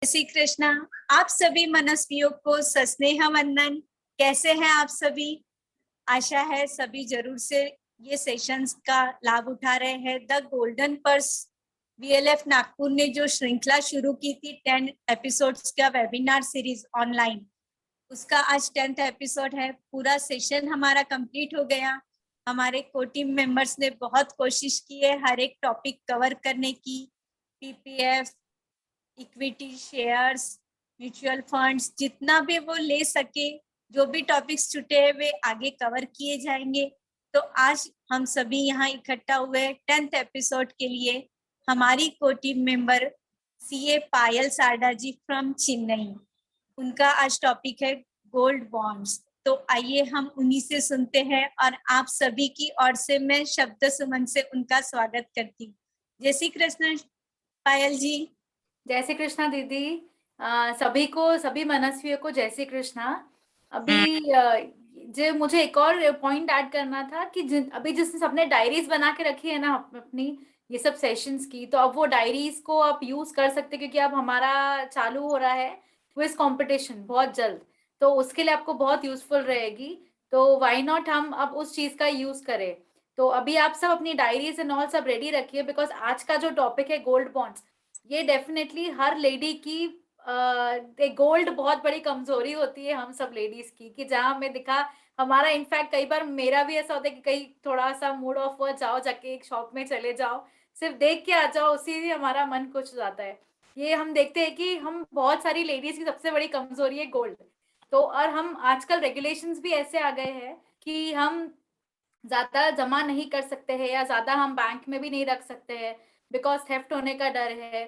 श्री कृष्णा। आप सभी मनस्वियों को सस्नेह वंदन। कैसे हैं आप सभी? आशा है सभी जरूर से ये सेशंस का लाभ उठा रहे हैं। The golden purse VLF Nagpur ने जो श्रृंखला शुरू की थी 10 एपिसोड्स का वेबिनार सीरीज ऑनलाइन, उसका आज 10th एपिसोड है। पूरा सेशन हमारा कंप्लीट हो गया। हमारे को टीम मेंबर्स ने बहुत कोशिश की है हर एक टॉपिक कवर करने की। PPF, equity, shares, mutual funds, जितना भी वो ले सके, जो भी टॉपिक्स छूटे हैं वे आगे कवर किए जाएंगे। तो आज हम सभी यहाँ इकट्ठा हुए 10th एपिसोड के लिए। हमारी को team member CA Payal Sarda ji from Chennai, उनका आज टॉपिक है गोल्ड बॉन्ड्स। तो आइए हम उन्हीं से सुनते हैं और आप सभी की ओर से मैं शब्द सुमन से उनका स्वागत करती हूँ। जय श्री कृष्ण पायल जी। जय श्री कृष्णा दीदी। सभी मनस्वियों को जय श्री कृष्णा। अभी जो मुझे एक और पॉइंट ऐड करना था कि अभी जिसने सबने डायरीज बना के रखी है ना अपनी ये सब सेशंस की, तो अब वो डायरीज को आप यूज कर सकते, क्योंकि अब हमारा चालू हो रहा है क्विज कंपटीशन बहुत जल्द, तो उसके लिए आपको बहुत यूजफुल रहेगी। तो व्हाई नॉट हम अब उस चीज का यूज करें। तो अभी आप सब अपनी डायरीज एंड ऑल सब रेडी रखिए, बिकॉज आज का जो टॉपिक है गोल्ड बॉन्ड्स, ये डेफिनेटली हर लेडी की गोल्ड बहुत बड़ी कमजोरी होती है हम सब लेडीज की, कि जहां हमें दिखा हमारा, इनफैक्ट कई बार मेरा भी ऐसा होता है कि कहीं थोड़ा सा मूड ऑफ हुआ, जाओ जाके एक शॉप में चले जाओ, सिर्फ देख के आ जाओ, उसी से हमारा मन खुश हो जाता है। ये हम देखते हैं कि हम बहुत सारी लेडीज की सबसे बड़ी कमजोरी है गोल्ड। तो और हम आजकल रेगुलेशंस भी ऐसे आ गए हैं कि हम ज्यादा जमा नहीं कर सकते हैं, या ज्यादा हम बैंक में भी नहीं रख सकते हैं, बिकॉज थेफ्ट होने का डर है।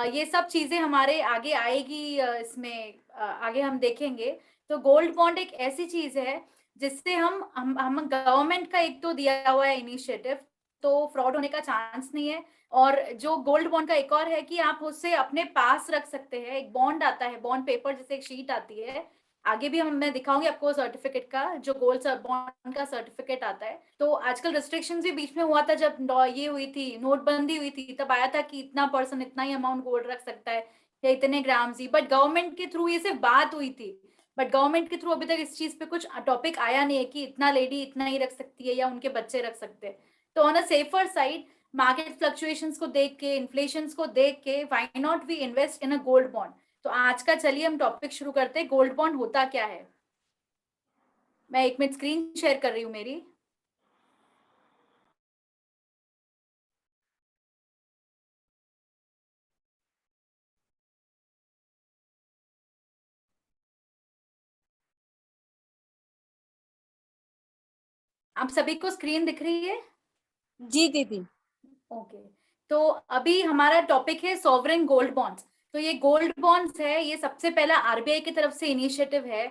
ये सब चीजें हमारे आगे आएगी, इसमें आगे हम देखेंगे। तो गोल्ड बॉन्ड एक ऐसी चीज है जिससे हम गवर्नमेंट का एक तो दिया हुआ है इनिशिएटिव, तो फ्रॉड होने का चांस नहीं है। और जो गोल्ड बॉन्ड का एक और है कि आप उससे अपने पास रख सकते हैं। एक बॉन्ड आता है, बॉन्ड पेपर जैसे एक शीट आती है, आगे भी मैं दिखाऊंगी आपको सर्टिफिकेट का, जो गोल्ड बॉन्ड का सर्टिफिकेट आता है। तो आजकल रिस्ट्रिक्शंस भी बीच में हुआ था, जब ये हुई थी, नोटबंदी हुई थी, तब आया था कि इतना पर्सन इतना ही अमाउंट गोल्ड रख सकता है या इतने ग्राम्स ही, बट गवर्नमेंट के थ्रू ये सिर्फ बात हुई थी। बट गवर्नमेंट के थ्रू अभी तक इस चीज पे कुछ टॉपिक आया नहीं है कि इतना लेडी इतना ही रख सकती है या उनके बच्चे रख सकते हैं। तो on a safer side, market fluctuations को देख के, इन्फ्लेशन को देख के, why not we invest in a gold bond. तो आज का चलिए हम टॉपिक शुरू करते हैं, गोल्ड बॉन्ड होता क्या है। मैं एक मिनट स्क्रीन शेयर कर रही हूँ मेरी। आप सभी को स्क्रीन दिख रही है? जी दीदी। ओके। तो अभी हमारा टॉपिक है सॉवरेन गोल्ड बॉन्ड्स। तो ये गोल्ड बॉन्ड्स है, ये सबसे पहला आरबीआई की तरफ से इनिशिएटिव है।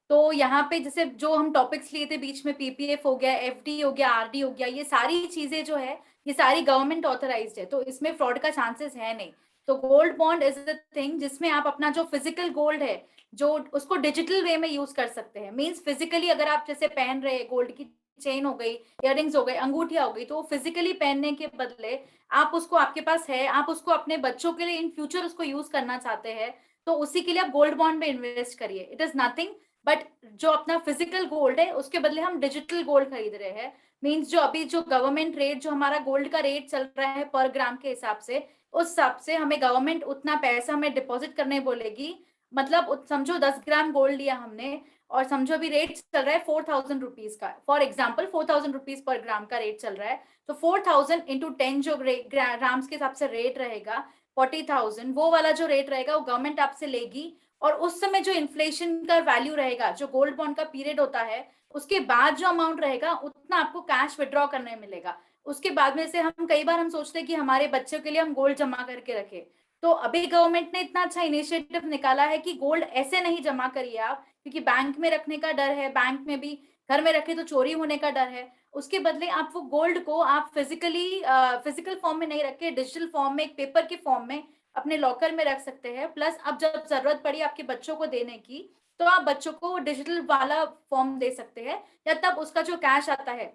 तो यहाँ पे जैसे जो हम टॉपिक्स लिए थे बीच में, पीपीएफ हो गया, एफडी हो गया, आरडी हो गया, ये सारी चीजें जो है ये सारी गवर्नमेंट ऑथराइज्ड है, तो इसमें फ्रॉड का चांसेस है नहीं। तो gold bond is the thing जिसमें आप अपना जो फिजिकल गोल्ड है, जो उसको डिजिटल वे में यूज कर सकते हैं। मीन्स फिजिकली अगर आप जैसे पहन रहे गोल्ड की चेन हो गई, इयररिंग्स हो गई, अंगूठिया हो गई, तो फिजिकली पहनने के बदले आप उसको, आपके पास है, आप उसको अपने बच्चों के लिए इन फ्यूचर उसको यूज करना चाहते हैं, तो उसी के लिए आप गोल्ड बॉन्ड में इन्वेस्ट करिए। इट इज नथिंग बट जो अपना फिजिकल गोल्ड है उसके बदले हम डिजिटल गोल्ड खरीद रहे हैं। मीन्स जो अभी जो गवर्नमेंट रेट, जो हमारा गोल्ड का रेट चल रहा है पर ग्राम के हिसाब से, उस हिसाब से हमें गवर्नमेंट उतना पैसा हमें डिपॉजिट करने बोलेगी। मतलब समझो 10 ग्राम गोल्ड लिया हमने, और समझो अभी रेट चल रहा है 4000 रुपीज का, फॉर एग्जाम्पल 4000 रुपीज पर ग्राम का रेट चल रहा है। तो 4000 इंटू 10 जो ग्राम्स के हिसाब से रेट रहेगा, 40,000, वो वाला जो रेट रहेगा वो गवर्नमेंट आपसे लेगी। और उस समय जो इन्फ्लेशन का वैल्यू रहेगा, जो गोल्ड बॉन्ड का पीरियड होता है, उसके बाद जो अमाउंट रहेगा उतना आपको कैश विड्रॉ करने मिलेगा। उसके बाद में से हम कई बार हम सोचते हैं कि हमारे बच्चों के लिए हम गोल्ड जमा करके रखें। तो अभी गवर्नमेंट ने इतना अच्छा इनिशिएटिव निकाला है कि गोल्ड ऐसे नहीं जमा करिए आप, क्योंकि बैंक में रखने का डर है, बैंक में भी घर में रखे तो चोरी होने का डर है। उसके बदले आप वो गोल्ड को आप फिजिकल फॉर्म में नहीं रख के डिजिटल फॉर्म में, एक पेपर के फॉर्म में अपने लॉकर में रख सकते हैं। प्लस अब जब जरूरत पड़ी आपके बच्चों को देने की, तो आप बच्चों को डिजिटल वाला फॉर्म दे सकते हैं, या तब उसका जो कैश आता है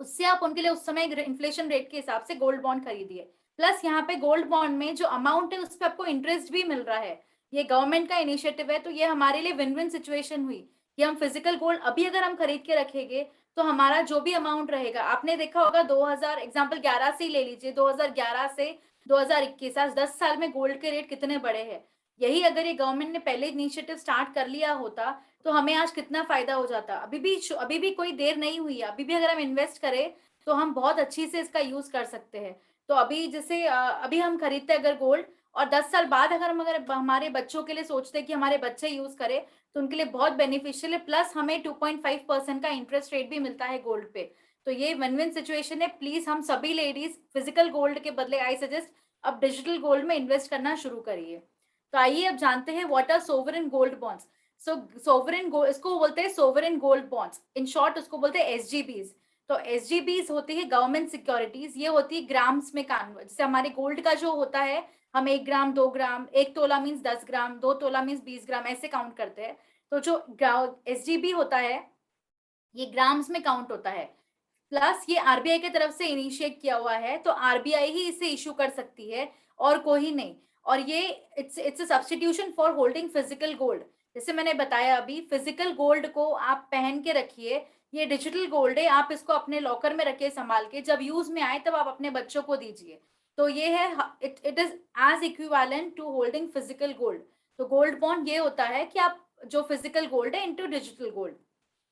उससे आप उनके लिए उस समय इन्फ्लेशन रेट के हिसाब से गोल्ड बॉन्ड खरीदिए। प्लस यहाँ पे गोल्ड बॉन्ड में जो अमाउंट है उस पर आपको इंटरेस्ट भी मिल रहा है। ये गवर्नमेंट का इनिशिएटिव है, तो ये हमारे लिए विन विन सिचुएशन हुई कि हम फिजिकल गोल्ड अभी अगर हम खरीद के रखेंगे तो हमारा जो भी अमाउंट रहेगा, आपने देखा होगा 2000 एग्जाम्पल 11 से ही ले लीजिए, 2011 से 2021 आज 10 साल में गोल्ड के रेट कितने बड़े हैं। यही अगर ये गवर्नमेंट ने पहले इनिशिएटिव स्टार्ट कर लिया होता तो हमें आज कितना फायदा हो जाता। अभी भी कोई देर नहीं हुई है, अभी भी अगर हम इन्वेस्ट करें तो हम बहुत अच्छी से इसका यूज कर सकते हैं। तो अभी जैसे अभी हम खरीदते हैं अगर गोल्ड, और 10 साल बाद अगर हमारे बच्चों के लिए सोचते हैं कि हमारे बच्चे यूज करें तो उनके लिए बहुत बेनिफिशियल है। प्लस हमें 2.5% का इंटरेस्ट रेट भी मिलता है गोल्ड पे। तो ये विन विन सिचुएशन है। प्लीज हम सभी लेडीज फिजिकल गोल्ड के बदले आई सजेस्ट अब डिजिटल गोल्ड में इन्वेस्ट करना शुरू करिए। तो आइए अब जानते हैं what are sovereign gold bonds. So sovereign gold इसको बोलते हैं sovereign gold bonds, in short उसको बोलते हैं एसजीबीज। तो एसजीबीज होती है गवर्नमेंट सिक्योरिटीज, ये होती है ग्राम्स में कन्वर्ट। जैसे हमारे गोल्ड का जो होता है हम 1 ग्राम 2 ग्राम, 1 तोला मीन्स 10 ग्राम, 2 तोला मीन्स 20 ग्राम ऐसे काउंट करते हैं। तो जो एसजीबी होता है ये ग्राम्स में काउंट होता है। प्लस ये आरबीआई की तरफ से इनिशिएट किया हुआ है, तो आरबीआई ही इसे इशू कर सकती है और कोई नहीं। और ये it's a substitution for holding physical gold. जैसे मैंने बताया अभी, फिजिकल गोल्ड को आप पहन के रखिए, ये डिजिटल गोल्ड है, आप इसको अपने लॉकर में रखिए संभाल के, जब यूज में आए तब आप अपने बच्चों को दीजिए। तो ये है it is as equivalent to holding physical gold. तो गोल्ड बॉन्ड ये होता है कि आप जो फिजिकल गोल्ड है इनटू डिजिटल गोल्ड।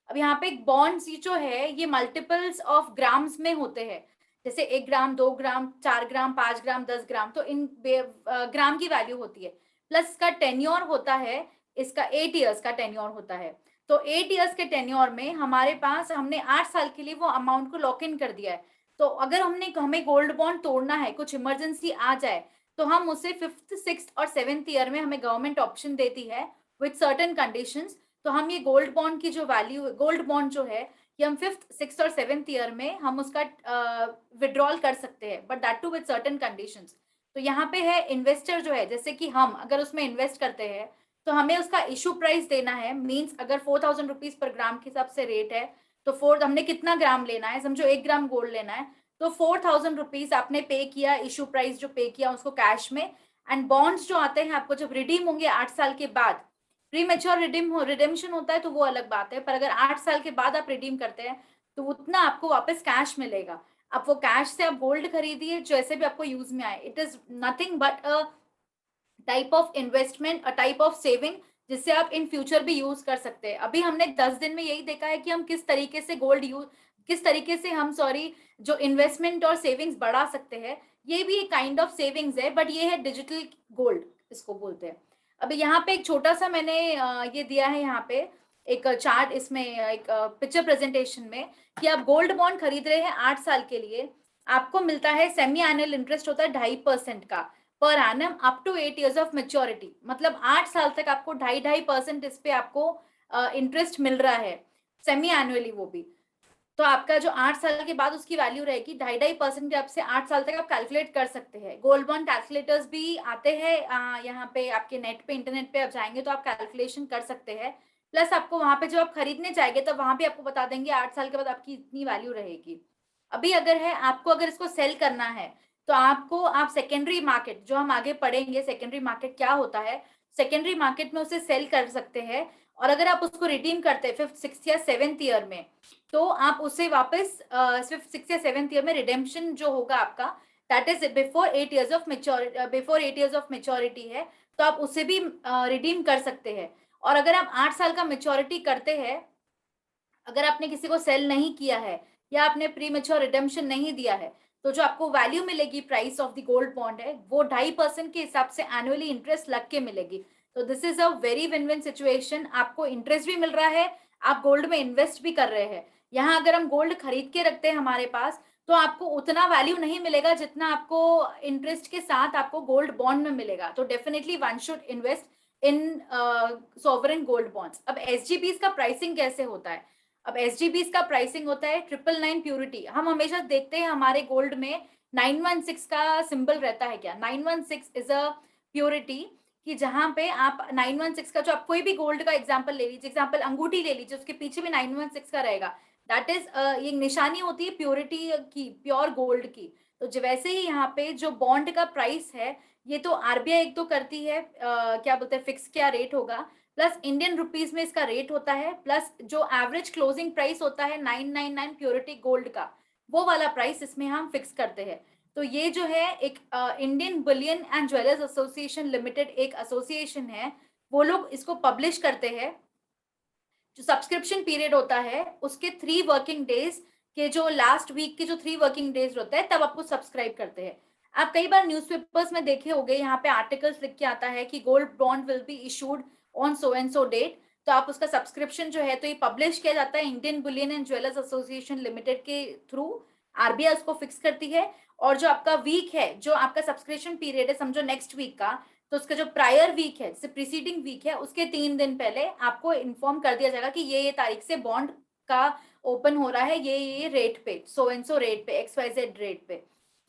अब यहाँ पे बॉन्ड्स जो है ये मल्टीपल्स ऑफ ग्राम्स में होते हैं, जैसे 1 ग्राम 2 ग्राम 4 ग्राम 5 ग्राम 10 ग्राम, तो इन ग्राम की वैल्यू होती है। प्लस इसका टेन्योर होता है, इसका 8 इयर्स का टेन्योर होता है। तो 8 इयर्स के टेन्योर में हमारे पास हमने 8 साल के लिए वो अमाउंट को लॉक इन कर दिया है। तो अगर हमें गोल्ड बॉन्ड तोड़ना है, कुछ इमरजेंसी आ जाए, तो हम उसे 5th 6th और 7th ईयर में हमें गवर्नमेंट ऑप्शन देती है विद सर्टेन कंडीशंस। तो हम ये गोल्ड बॉन्ड की जो वैल्यू, गोल्ड बॉन्ड जो है ये हम 5th 6th और 7th ईयर में हम उसका विड्रॉल कर सकते हैं, but that too with certain conditions. तो यहाँ पे है इन्वेस्टर जो है, जैसे कि हम अगर उसमें इन्वेस्ट करते हैं तो हमें उसका इशू प्राइस देना है। मीन्स अगर 4000 रुपीज पर ग्राम के हिसाब से रेट है, तो हमने कितना ग्राम लेना है, समझो 1 ग्राम गोल्ड लेना है, तो 4000 रुपीज आपने पे किया, इशू प्राइस जो पे किया उसको कैश में। एंड बॉन्ड्स जो आते हैं आपको जब रिडीम होंगे 8 साल के बाद, प्री मेच्योर रिडेम्पशन होता है तो वो अलग बात है, पर अगर 8 साल के बाद आप रिडीम करते हैं तो उतना आपको वापस कैश मिलेगा। अब वो कैश से आप गोल्ड खरीदिए जैसे भी आपको यूज में आए। It is nothing but a type of investment, a type of saving, जिससे आप इन फ्यूचर भी यूज कर सकते हैं। अभी हमने 10 दिन में यही देखा है कि हम किस तरीके से किस तरीके से हम जो इन्वेस्टमेंट और सेविंग्स बढ़ा सकते हैं। ये भी एक काइंड ऑफ सेविंग्स है, बट ये है डिजिटल गोल्ड इसको बोलते हैं। अभी यहाँ पे एक छोटा सा मैंने ये दिया है यहाँ पे एक चार्ट, इसमें एक पिक्चर प्रेजेंटेशन में, कि आप गोल्ड बॉन्ड खरीद रहे हैं 8 साल के लिए, आपको मिलता है सेमी एनुअल इंटरेस्ट होता है 2.5% का per annum up to 8 years of maturity. मतलब 8 साल तक आपको 2.5% इस पे आपको इंटरेस्ट मिल रहा है सेमी एनुअली, वो भी। तो आपका जो 8 साल के बाद उसकी वैल्यू रहेगी 2.5% के, आपसे 8 साल तक आप कैलकुलेट कर सकते हैं। गोल्ड बॉन्ड कैलकुलेटर्स भी आते हैं यहाँ पे आपके नेट पे, इंटरनेट पे आप जाएंगे तो आप कैलकुलेशन कर सकते हैं। प्लस आपको वहां पे जब आप खरीदने जाएंगे तो वहां पे आपको बता देंगे 8 साल के बाद आपकी इतनी वैल्यू रहेगी। अभी अगर है आपको अगर इसको सेल करना है तो आप सेकेंडरी मार्केट, जो हम आगे पढ़ेंगे सेकेंडरी मार्केट क्या होता है, सेकेंडरी मार्केट में उसे सेल कर सकते हैं। और अगर आप उसको रिडीम करते हैं 5th 6th या 7th ईयर में, तो आप उसे वापस 5th 6th या 7th ईयर में रिडेम्पशन जो होगा आपका, that is before 8 years of maturity है, तो आप उसे भी रिडीम कर सकते हैं। और अगर आप 8 साल का मेच्योरिटी करते हैं, अगर आपने किसी को सेल नहीं किया है या आपने प्री मेच्योर रिडेम्पशन नहीं दिया है, तो जो आपको वैल्यू मिलेगी price of the gold bond है वो 2.5% के हिसाब से एनुअली इंटरेस्ट लग के मिलेगी। तो this is a very win win situation. आपको इंटरेस्ट भी मिल रहा है, आप गोल्ड में इन्वेस्ट भी कर रहे हैं। यहाँ अगर हम गोल्ड खरीद के रखते हैं हमारे पास, तो आपको उतना वैल्यू नहीं मिलेगा जितना आपको इंटरेस्ट के साथ आपको गोल्ड बॉन्ड में मिलेगा। तो definitely one should invest in sovereign gold bonds. अब एसजीबीज का प्राइसिंग कैसे होता है? अब एसजीबीज का प्राइसिंग होता है 999 प्योरिटी। हम हमेशा देखते हैं हमारे गोल्ड में 916 का सिंबल रहता है क्या? 916 इज अ प्योरिटी, कि जहां पे आप 916 का, जो आप कोई भी गोल्ड का एग्जांपल ले लीजिए, एग्जांपल अंगूठी ले लीजिए, उसके पीछे भी 916 का रहेगा। दैट इज ये निशानी होती है प्योरिटी की, प्योर गोल्ड की। तो वैसे ही यहाँ पे जो बॉन्ड का प्राइस है, ये तो आरबीआई एक तो करती है, क्या बोलते हैं, फिक्स क्या रेट होगा, प्लस इंडियन रुपीज में इसका रेट होता है, प्लस जो एवरेज क्लोजिंग प्राइस होता है 999 प्योरिटी गोल्ड का, वो वाला प्राइस इसमें हम फिक्स करते हैं। तो ये जो है एक Indian Boolean and jewellers association limited एक एसोसिएशन है, वो लोग इसको पब्लिश करते हैं। जो सब्सक्रिप्शन पीरियड होता है उसके 3 वर्किंग डेज के जो लास्ट वीक के जो 3 वर्किंग डेज होते हैं तब आपको सब्सक्राइब करते हैं। आप कई बार न्यूज़पेपर्स में देखे होंगे, यहाँ पे आर्टिकल्स लिख के आता है कि gold bond will be issued on so and so date, तो आप उसका सब्सक्रिप्शन जो है तो ये पब्लिश किया जाता है Indian Boolean and jewellers association limited के थ्रू, आरबीआई उसको फिक्स करती है। और जो आपका वीक है, जो आपका सब्सक्रिप्शन पीरियड है, समझो नेक्स्ट वीक का, तो उसका जो प्रायर वीक है, जैसे प्रीसीडिंग वीक है, उसके 3 दिन पहले आपको इन्फॉर्म कर दिया जाएगा कि ये तारीख से बॉन्ड का ओपन हो रहा है, ये रेट पे, सो एंड सो रेट पे, XYZ रेट पे।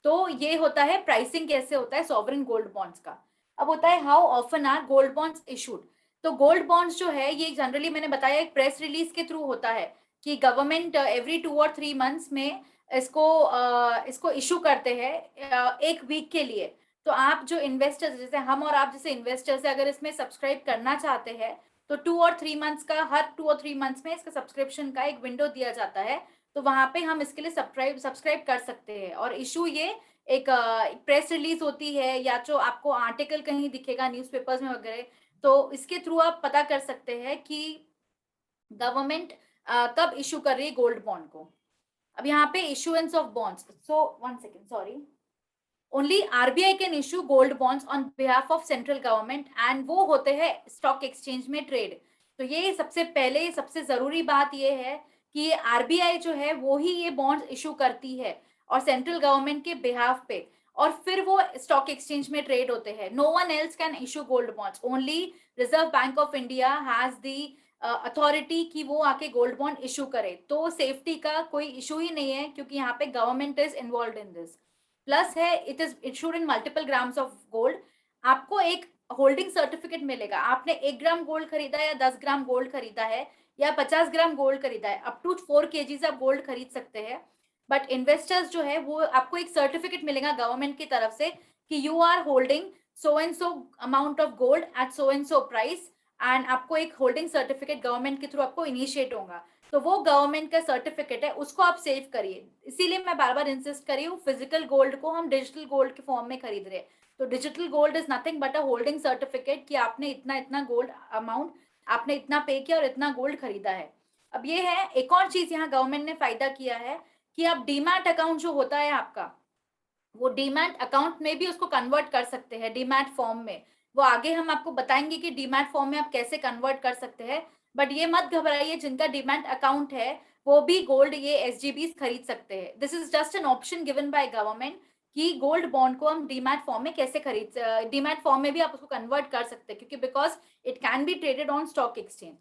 तो ये होता है प्राइसिंग कैसे होता है सॉवरेन गोल्ड बॉन्ड्स का। अब होता है how often are gold bonds issued. तो गोल्ड बॉन्ड्स जो है ये जनरली मैंने बताया एक प्रेस रिलीज के थ्रू होता है कि गवर्नमेंट एवरी 2 और 3 मंथ्स में इसको इशू करते हैं एक वीक के लिए। तो आप जो इन्वेस्टर्स, जैसे हम और आप जैसे इन्वेस्टर्स है, अगर इसमें सब्सक्राइब करना चाहते हैं तो 2 और 3 मंथ्स का, हर 2 और 3 मंथ्स में इसका सब्सक्रिप्शन का एक विंडो दिया जाता है, तो वहां पे हम इसके लिए सब्सक्राइब कर सकते हैं। और इशू ये एक प्रेस रिलीज होती है या जो आपको आर्टिकल कहीं दिखेगा न्यूज़पेपर्स में वगैरह, तो इसके थ्रू आप पता कर सकते हैं कि गवर्नमेंट कब इशू कर रही है गोल्ड बॉन्ड को। अब यहाँ पे issuance of bonds, so 1 second sorry, only RBI can issue gold bonds on behalf of central government, and वो होते हैं स्टॉक एक्सचेंज में ट्रेड। तो ये सबसे पहले सबसे जरूरी बात ये है कि आरबीआई जो है वो ही ये बॉन्ड्स इशू करती है और सेंट्रल गवर्नमेंट के बिहाफ पे, और फिर वो स्टॉक एक्सचेंज में ट्रेड होते हैं। No one else can issue gold bonds, only reserve bank of India has the authority कि वो आके गोल्ड बॉन्ड इशू करे। तो सेफ्टी का कोई इशू ही नहीं है क्योंकि यहाँ पे government is involve in this. Plus है it is issued in multiple grams of gold. आपको एक होल्डिंग सर्टिफिकेट मिलेगा, आपने 1 ग्राम गोल्ड खरीदा है या 10 ग्राम गोल्ड खरीदा है या 50 ग्राम गोल्ड खरीदा है, अप टू 4 kg आप गोल्ड खरीद सकते हैं। बट इन्वेस्टर्स जो है वो आपको एक सर्टिफिकेट मिलेगा गवर्नमेंट की तरफ से कि you are holding so and so amount of gold at so and so price, and आपको एक होल्डिंग सर्टिफिकेट गवर्नमेंट के थ्रू आपको इनिशिएट होगा। तो वो गवर्नमेंट का सर्टिफिकेट है, उसको आप सेव करिए। इसीलिए मैं बार बार इंसिस्ट करी हूँ, फिजिकल गोल्ड को हम डिजिटल गोल्ड के फॉर्म में खरीद रहे हैं। तो digital gold is nothing but a holding certificate कि आपने इतना इतना गोल्ड अमाउंट, आपने इतना पे किया और इतना गोल्ड खरीदा है। अब ये है एक और चीज यहाँ गवर्नमेंट ने फायदा किया है कि आप डीमैट अकाउंट जो होता है आपका, वो डीमैट अकाउंट में भी उसको कन्वर्ट कर सकते हैं डीमैट फॉर्म में। वो आगे हम आपको बताएंगे कि डीमैट फॉर्म में आप कैसे कन्वर्ट कर सकते हैं। बट ये मत घबराइए, जिनका डीमैट अकाउंट है वो भी गोल्ड ये एसजीबीस खरीद सकते हैं। This is just an option given by government कि गोल्ड बॉन्ड को हम डीमैट फॉर्म में कैसे खरीद, डीमैट फॉर्म में भी आप उसको कन्वर्ट कर सकते हैं क्योंकि because it can be traded on stock exchange.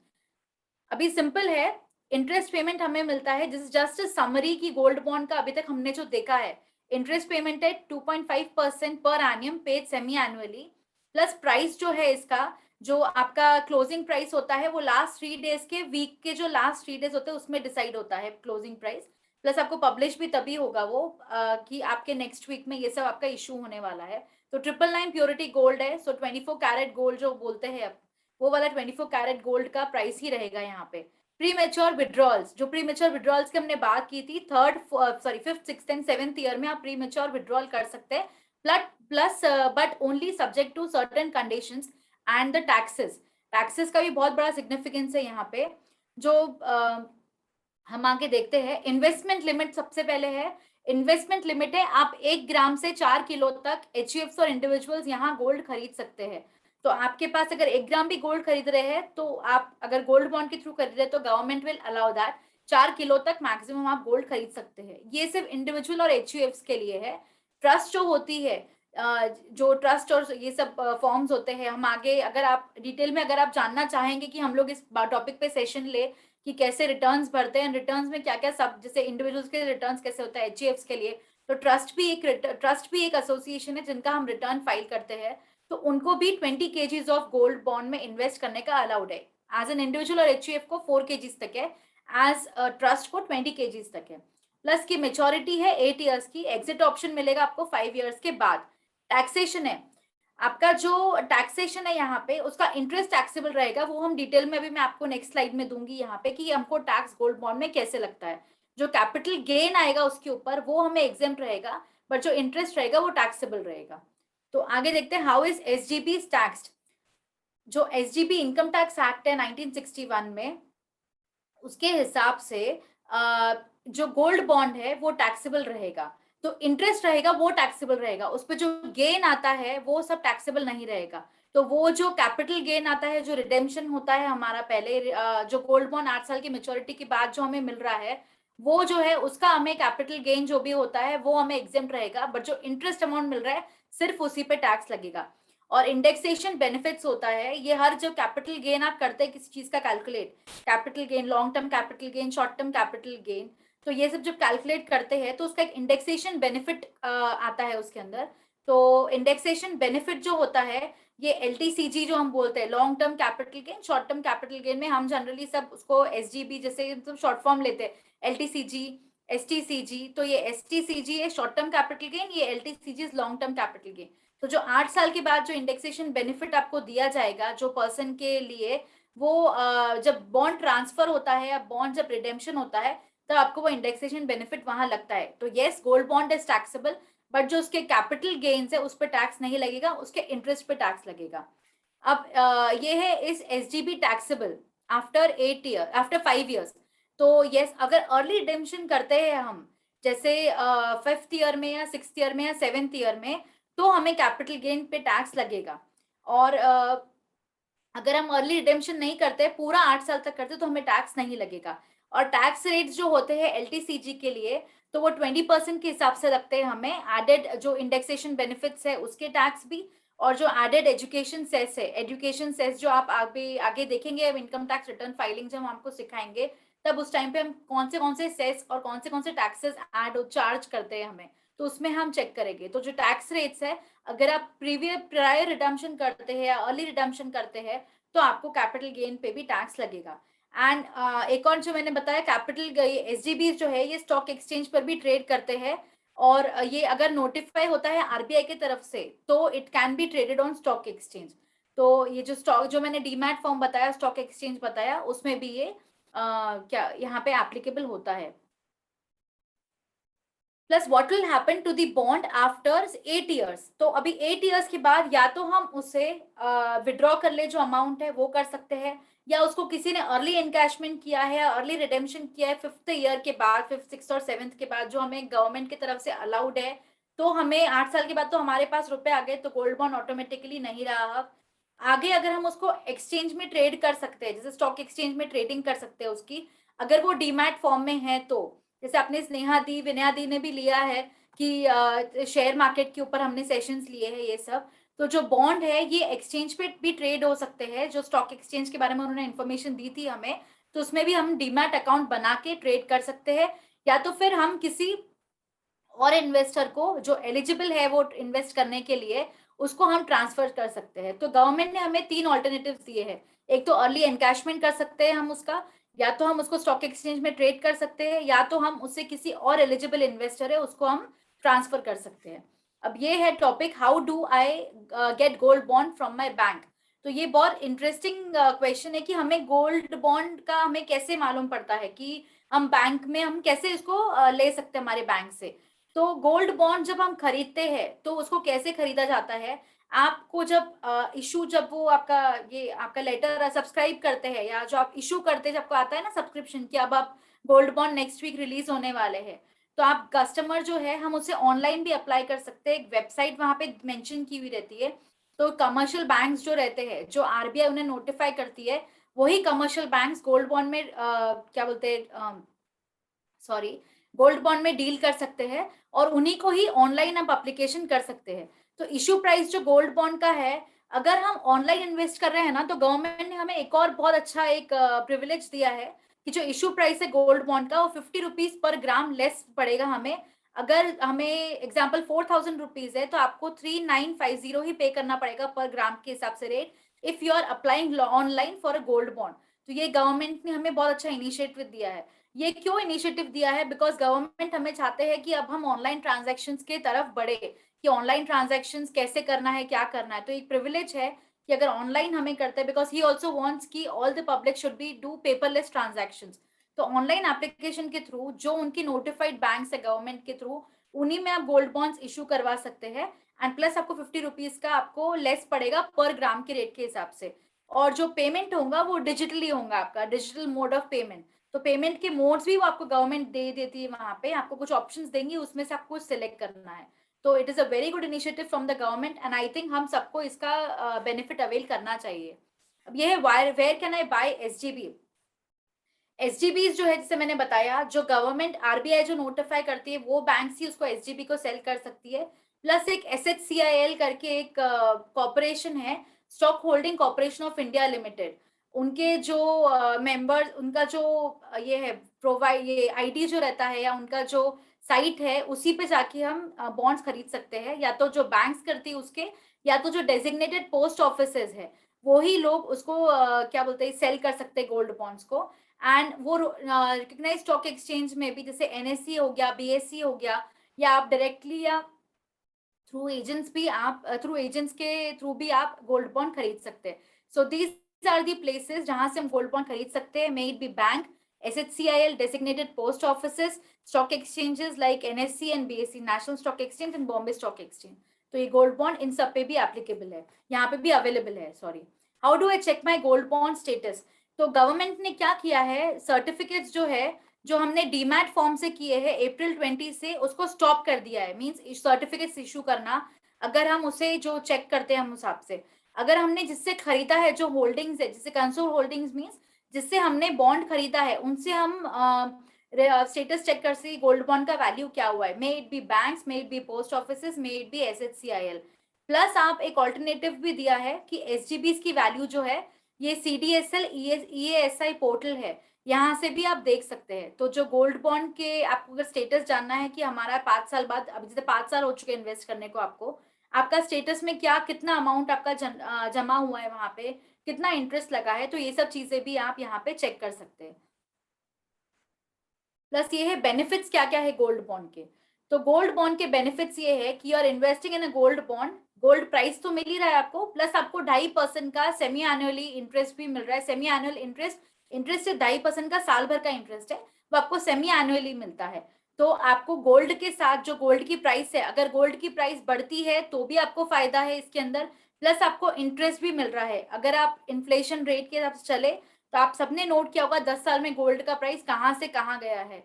अभी सिंपल है, इंटरेस्ट पेमेंट हमें मिलता है, दिस इज जस्ट समरी की गोल्ड बॉन्ड का अभी तक हमने जो देखा है। इंटरेस्ट पेमेंट है 2.5% per annum paid semi annually, plus price जो है इसका, जो आपका क्लोजिंग प्राइस होता है वो लास्ट 3 डेज के वीक के जो लास्ट 3 डेज होते हैं उसमें डिसाइड होता है क्लोजिंग प्राइस। प्लस आपको पब्लिश भी तभी होगा वो कि आपके नेक्स्ट वीक में ये सब आपका इशू होने वाला है। तो 999 प्योरिटी गोल्ड है, सो 24 कैरेट गोल्ड जो बोलते हैं अब, वो वाला 24 कैरेट गोल्ड का प्राइस ही रहेगा यहाँ पे। प्री मेच्योर विड्रॉल्स, जो प्री मेच्योर विड्रॉल्स की हमने बात की थी, 5th 6th and 7th year में आप प्री मेच्योर विड्रॉल कर सकते हैं, plus but only subject to certain conditions and the taxes. Taxes का भी बहुत बड़ा सिग्निफिकेंस है यहाँ पे। जो हम आगे देखते हैं, इन्वेस्टमेंट लिमिट सबसे पहले है। इन्वेस्टमेंट लिमिट है आप 1 ग्राम से 4 किलो तक एचयूएफ्स और इंडिविजुअल्स यहाँ गोल्ड खरीद सकते हैं। तो आपके पास अगर 1 ग्राम भी गोल्ड खरीद रहे हैं तो आप अगर गोल्ड बॉन्ड के थ्रू खरीद रहे हैं तो government will allow that 4 kilo तक मैक्सिमम आप गोल्ड खरीद सकते हैं। ये सिर्फ इंडिविजुअल और एचयूएफ्स के लिए है। ट्रस्ट जो होती है, जो ट्रस्ट और ये सब फॉर्म्स होते हैं, हम आगे अगर आप डिटेल में अगर आप जानना चाहेंगे कि हम लोग इस टॉपिक पे सेशन ले कि कैसे रिटर्न्स भरते हैं, रिटर्न्स में क्या क्या सब, जैसे इंडिविजुअल्स के रिटर्न्स कैसे होता है एचयूएफ्स के लिए, तो ट्रस्ट भी एक एसोसिएशन है जिनका हम रिटर्न फाइल करते हैं। तो उनको भी 20 kgs ऑफ गोल्ड बॉन्ड में इन्वेस्ट करने का अलाउड है। एज एन इंडिविजुअल और एचयूएफ को 4 kgs तक है, एज ट्रस्ट को 20 kgs तक है। प्लस की मेच्योरिटी है 8 इयर्स की, एग्जिट ऑप्शन मिलेगा आपको 5 इयर्स के बाद। टैक्सेशन है आपका, जो टैक्सेशन है यहाँ पे उसका इंटरेस्ट टैक्सेबल रहेगा, वो हम डिटेल में अभी मैं आपको नेक्स्ट स्लाइड में दूंगी यहाँ पे कि हमको टैक्स गोल्ड बॉन्ड में कैसे लगता है। जो कैपिटल गेन आएगा उसके ऊपर वो हमें एग्जेम्प्ट रहेगा, बट जो इंटरेस्ट रहेगा वो टैक्सेबल रहेगा। तो आगे देखते हैं हाउ इज एसजीबी टैक्स्ड। जो एसजीबी इनकम टैक्स एक्ट है 1961 में, उसके हिसाब से जो गोल्ड बॉन्ड है वो टैक्सेबल रहेगा, तो इंटरेस्ट रहेगा वो टैक्सेबल रहेगा, उस पर जो गेन आता है वो सब टैक्सेबल नहीं रहेगा। तो वो जो कैपिटल गेन आता है, जो रिडेम्पशन होता है हमारा पहले, जो गोल्ड बॉन्ड 8 साल की मेच्योरिटी के बाद जो हमें मिल रहा है, वो जो है उसका हमें कैपिटल गेन जो भी होता है वो हमें एग्जेम्प्ट रहेगा, बट जो इंटरेस्ट अमाउंट मिल रहा है सिर्फ उसी पे टैक्स लगेगा। और इंडेक्सेशन बेनिफिट्स होता है, ये हर जो कैपिटल गेन आप करते हैं किसी चीज का calculate, capital gain, long term capital gain, short term capital gain, तो ये सब जब कैलकुलेट करते हैं तो उसका एक इंडेक्सेशन बेनिफिट आता है उसके अंदर। तो इंडेक्सेशन बेनिफिट जो होता है, ये एलटीसीजी जो हम बोलते हैं, long term capital gain, short term capital gain में हम जनरली सब उसको एसजीबी जैसे सब शॉर्ट फॉर्म लेते हैं, एलटीसीजी, एसटीसीजी। तो ये एसटीसीजी है शॉर्ट टर्म कैपिटल गेन, ये LTCG long term capital gain. तो जो 8 साल के बाद जो इंडेक्सेशन बेनिफिट आपको दिया जाएगा जो पर्सन के लिए, वो जब बॉन्ड ट्रांसफर होता है या बॉन्ड जब रिडेम्पशन होता है तो आपको वो इंडेक्सेशन बेनिफिट वहां लगता है। तो yes, gold bond is taxable, but जो उसके कैपिटल गेन्स है उस पर टैक्स नहीं लगेगा, उसके इंटरेस्ट पे टैक्स लगेगा। अब ये है इस SGB taxable after 8 year, after 5 years. तो यस, अगर अर्ली रिडेम्पशन करते हैं हम, जैसे 5th ईयर में या 6th ईयर में या 7th ईयर में, तो हमें कैपिटल गेन पे टैक्स लगेगा। और अगर हम अर्ली रिडेम्पशन नहीं करते, पूरा 8 साल तक करते, तो हमें टैक्स नहीं लगेगा। और टैक्स रेट्स जो होते हैं एलटीसीजी के लिए, तो वो 20% के हिसाब से लगते हैं हमें, एडेड जो इंडेक्सेशन बेनिफिट्स है उसके टैक्स भी, और जो एडेड एजुकेशन सेस है, एजुकेशन सेस जो आप आगे आगे देखेंगे इनकम टैक्स रिटर्न फाइलिंग जब हम आपको सिखाएंगे, तब उस टाइम पे हम कौन से सेस और कौन से टैक्सेस ऐड चार्ज करते हैं हमें, तो उसमें हम चेक करेंगे। तो जो टैक्स रेट्स है, अगर आप प्रायर रिडम्पशन करते हैं या अर्ली रिडम्पशन करते हैं, तो आपको कैपिटल गेन पे भी टैक्स लगेगा। एंड एक और जो मैंने बताया, कैपिटल एसजीबी जो है ये स्टॉक एक्सचेंज पर भी ट्रेड करते हैं, और ये अगर नोटिफाई होता है आरबीआई की तरफ से तो it can be traded on stock exchange. तो ये जो स्टॉक जो मैंने डीमैट फॉर्म बताया, स्टॉक एक्सचेंज बताया, उसमें भी ये क्या यहाँ पे एप्लीकेबल होता है। Plus what will happen to the bond after 8 years. तो अभी 8 इयर्स के बाद या तो हम उसे विड्रॉ कर ले, जो अमाउंट है वो कर सकते हैं, या उसको किसी ने अर्ली एनकैशमेंट किया है, अर्ली रिडेम्पशन किया है 5th ईयर के बाद, 5th 6th और 7th के बाद, जो हमें गवर्नमेंट की तरफ से अलाउड है, तो हमें 8 साल के बाद तो हमारे पास रुपए आ गए, तो गोल्ड बॉन्ड ऑटोमेटिकली नहीं रहा। आगे अगर हम उसको एक्सचेंज में ट्रेड कर सकते हैं, जैसे स्टॉक एक्सचेंज में ट्रेडिंग कर सकते हैं उसकी, अगर वो डीमैट फॉर्म में है, तो जैसे अपने स्नेहा दी, विनया दी ने भी लिया है कि शेयर मार्केट के ऊपर हमने सेशंस लिए हैं ये सब, तो जो बॉन्ड है ये एक्सचेंज पे भी ट्रेड हो सकते हैं, जो स्टॉक एक्सचेंज के बारे में उन्होंने इन्फॉर्मेशन दी थी हमें, तो उसमें भी हम डीमैट अकाउंट बना के ट्रेड कर सकते हैं, या तो फिर हम किसी और इन्वेस्टर को जो एलिजिबल है वो इन्वेस्ट करने के लिए, उसको हम ट्रांसफर कर सकते हैं। तो गवर्नमेंट ने हमें 3 ऑल्टरनेटिव दिए हैं, एक तो अर्ली एनकैशमेंट कर सकते हैं हम उसका, या तो हम उसको स्टॉक एक्सचेंज में ट्रेड कर सकते हैं, या तो हम उससे किसी और एलिजिबल इन्वेस्टर है उसको हम ट्रांसफर कर सकते हैं। अब ये है topic, how do I get gold bond from my bank. तो ये बहुत इंटरेस्टिंग क्वेश्चन है कि हमें गोल्ड बॉन्ड का हमें कैसे मालूम पड़ता है कि हम बैंक में हम कैसे इसको ले सकते हैं हमारे बैंक से। तो गोल्ड बॉन्ड जब हम खरीदते हैं तो उसको कैसे खरीदा जाता है, आपको जब इशू, जब वो आपका ये आपका लेटर सब्सक्राइब करते हैं, या जो आप इशू करते हैं, जब आपको आता है ना सब्सक्रिप्शन कि अब आप gold bond next week release होने वाले हैं, तो आप कस्टमर जो है हम उसे ऑनलाइन भी अप्लाई कर सकते हैं, एक वेबसाइट वहां पे मेंशन की हुई रहती है। तो कमर्शियल बैंक्स जो रहते हैं, जो आरबीआई उन्हें नोटिफाई करती है, वही कमर्शियल बैंक्स गोल्ड बॉन्ड में क्या बोलते हैं, सॉरी, गोल्ड बॉन्ड में डील कर सकते हैं, और उन्हीं को ही ऑनलाइन आप एप्लीकेशन कर सकते हैं। तो इशू प्राइस जो गोल्ड बॉन्ड का है, अगर हम ऑनलाइन इन्वेस्ट कर रहे हैं ना, तो गवर्नमेंट ने हमें एक और बहुत अच्छा एक प्रिविलेज दिया है कि जो इशू प्राइस है गोल्ड बॉन्ड का, वो 50 रुपीज पर ग्राम लेस पड़ेगा हमें। अगर हमें एग्जाम्पल 4000 रुपीज है, तो आपको 3950 ही पे करना पड़ेगा पर ग्राम के हिसाब से rate, if you are applying online for a gold bond. तो ये गवर्नमेंट ने हमें बहुत अच्छा इनिशिएटिव दिया है। ये क्यों इनिशिएटिव दिया है? बिकॉज गवर्नमेंट हमें चाहते हैं कि अब हम ऑनलाइन ट्रांजैक्शंस के तरफ बढ़े, कि ऑनलाइन ट्रांजैक्शंस कैसे करना है, क्या करना है। तो एक प्रिविलेज है कि अगर ऑनलाइन हमें करते हैं, बिकॉज ही ऑल्सो वांट्स कि all the public should be do paperless transactions. तो ऑनलाइन एप्लीकेशन के थ्रू जो उनकी नोटिफाइड बैंक है गवर्नमेंट के थ्रू, उन्हीं में आप गोल्ड बॉन्ड्स इशू करवा सकते हैं। एंड प्लस आपको 50 रुपीज का आपको लेस पड़ेगा पर ग्राम के रेट के हिसाब से। और जो पेमेंट होगा वो डिजिटली होगा, आपका डिजिटल मोड ऑफ पेमेंट। तो पेमेंट के मोड्स भी वो आपको गवर्नमेंट दे देती है, वहां पे आपको कुछ ऑप्शंस देंगी, उसमें से आपको सिलेक्ट करना है। तो it is a very good initiative from the government and I think हम सबको इसका बेनिफिट अवेल करना चाहिए। अब ये है where can I buy SGB. एसजीबीज जो है, जैसे मैंने बताया, जो गवर्नमेंट आरबीआई जो नोटिफाई करती है वो बैंक ही उसको एसजीबी को सेल कर सकती है। प्लस एक एसएचसीआईएल करके एक कॉर्पोरेशन है, stock holding corporation of India limited. उनके जो मेंबर्स, उनका जो ये है प्रोवाइड, ये आईडी जो रहता है या उनका जो साइट है, उसी पे जाके हम बॉन्ड्स खरीद सकते हैं, या तो जो बैंक्स करती है उसके, या तो जो डेजिग्नेटेड पोस्ट ऑफिसेज है वो ही लोग उसको क्या बोलते हैं, सेल कर सकते हैं गोल्ड बॉन्ड्स को। एंड वो रिकग्नाइज स्टॉक एक्सचेंज में भी, जैसे एनएससी हो गया, बीएससी हो गया, या आप डायरेक्टली या थ्रू एजेंट्स भी आप थ्रू एजेंट्स के थ्रू भी आप गोल्ड बॉन्ड खरीद सकते हैं। So these are the places जहां से हम गोल्ड बॉन्ड खरीद सकते हैं, may it be bank, SHCIL, designated post offices, stock exchanges like NSC and BSC, national stock exchange and Bombay stock exchange. तो ये गोल्ड बॉन्ड इन सब पे भी एप्लीकेबल है, यहाँ पे भी अवेलेबल है। Sorry, how do I check my gold bond status? तो गवर्नमेंट ने क्या किया है, सर्टिफिकेट्स जो है, जो हमने डीमैट फॉर्म से किए हैं अप्रैल 20 से, उसको स्टॉप कर दिया है। मींस सर्टिफिकेट्स इशू करना, अगर हम उसे जो चेक करते हैं हम हिसाब से, अगर हमने जिससे खरीदा है, जो होल्डिंग्स है, जिससे कंसोल होल्डिंग्स मींस जिससे हमने बॉन्ड खरीदा है, उनसे हम स्टेटस चेक कर सकते गोल्ड बॉन्ड का वैल्यू क्या हुआ है। मे it B banks, may it B post offices, may it B SHCIL. Plus आप एक ऑल्टरनेटिव भी दिया है कि एसजीबीस की वैल्यू जो है, ये सीडीएसएल ईएएसआई पोर्टल है, यहाँ से भी आप देख सकते हैं। तो जो गोल्ड बॉन्ड के आपको अगर स्टेटस जानना है कि हमारा 5 साल बाद, अभी जैसे 5 साल हो चुके इन्वेस्ट करने को, आपको आपका स्टेटस में क्या, कितना अमाउंट आपका जमा हुआ है वहां पे, कितना इंटरेस्ट लगा है, तो ये सब चीजें भी आप यहाँ पे चेक कर सकते हैं। प्लस ये है बेनिफिट्स क्या क्या है गोल्ड बॉन्ड के। तो गोल्ड बॉन्ड के बेनिफिट्स ये है कि you are investing in a gold bond, gold price तो मिल ही रहा है आपको, प्लस आपको 2.5% का सेमी एनुअली इंटरेस्ट भी मिल रहा है। सेमी एनुअल इंटरेस्ट, इंटरेस्ट से 2.5% का साल भर का इंटरेस्ट है, वो आपको सेमी एनुअली मिलता है। तो आपको गोल्ड के साथ जो गोल्ड की प्राइस है, अगर गोल्ड की प्राइस बढ़ती है तो भी आपको फायदा है इसके अंदर, प्लस आपको इंटरेस्ट भी मिल रहा है। अगर आप इन्फ्लेशन रेट के हिसाब से चले, तो आप सबने नोट किया होगा 10 साल में गोल्ड का प्राइस कहाँ से कहाँ गया है।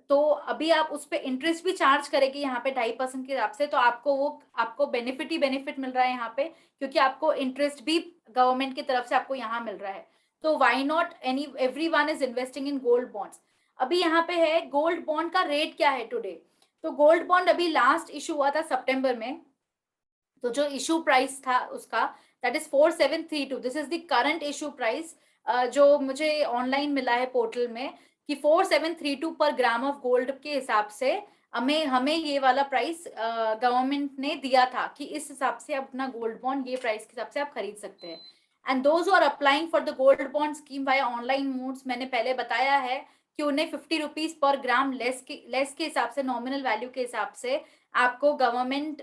तो अभी आप उस पर इंटरेस्ट भी चार्ज करेगी यहाँ पे 2.5% के हिसाब से, तो आपको वो आपको बेनिफिट ही बेनिफिट मिल रहा है यहाँ पे, क्योंकि आपको इंटरेस्ट भी गवर्नमेंट की तरफ से आपको यहाँ मिल रहा है। तो why not, everyone is investing in gold bonds. अभी यहाँ पे है गोल्ड बॉन्ड का रेट क्या है टुडे। तो गोल्ड बॉन्ड अभी लास्ट इशू हुआ था सितंबर में, तो जो इशू प्राइस था उसका, that is 4732। This is the current issue price जो मुझे ऑनलाइन मिला है पोर्टल में, कि 4732 पर ग्राम ऑफ गोल्ड के हिसाब से हमें हमें ये वाला प्राइस गवर्नमेंट ने दिया था कि इस हिसाब से आप अपना गोल्ड बॉन्ड ये प्राइस के हिसाब से आप खरीद सकते हैं। And those are applying for the gold bond scheme by online modes, मैंने पहले बताया है कि उन्हें 50 रुपीज पर ग्राम लेस के हिसाब से, नॉमिनल वैल्यू के हिसाब से आपको गवर्नमेंट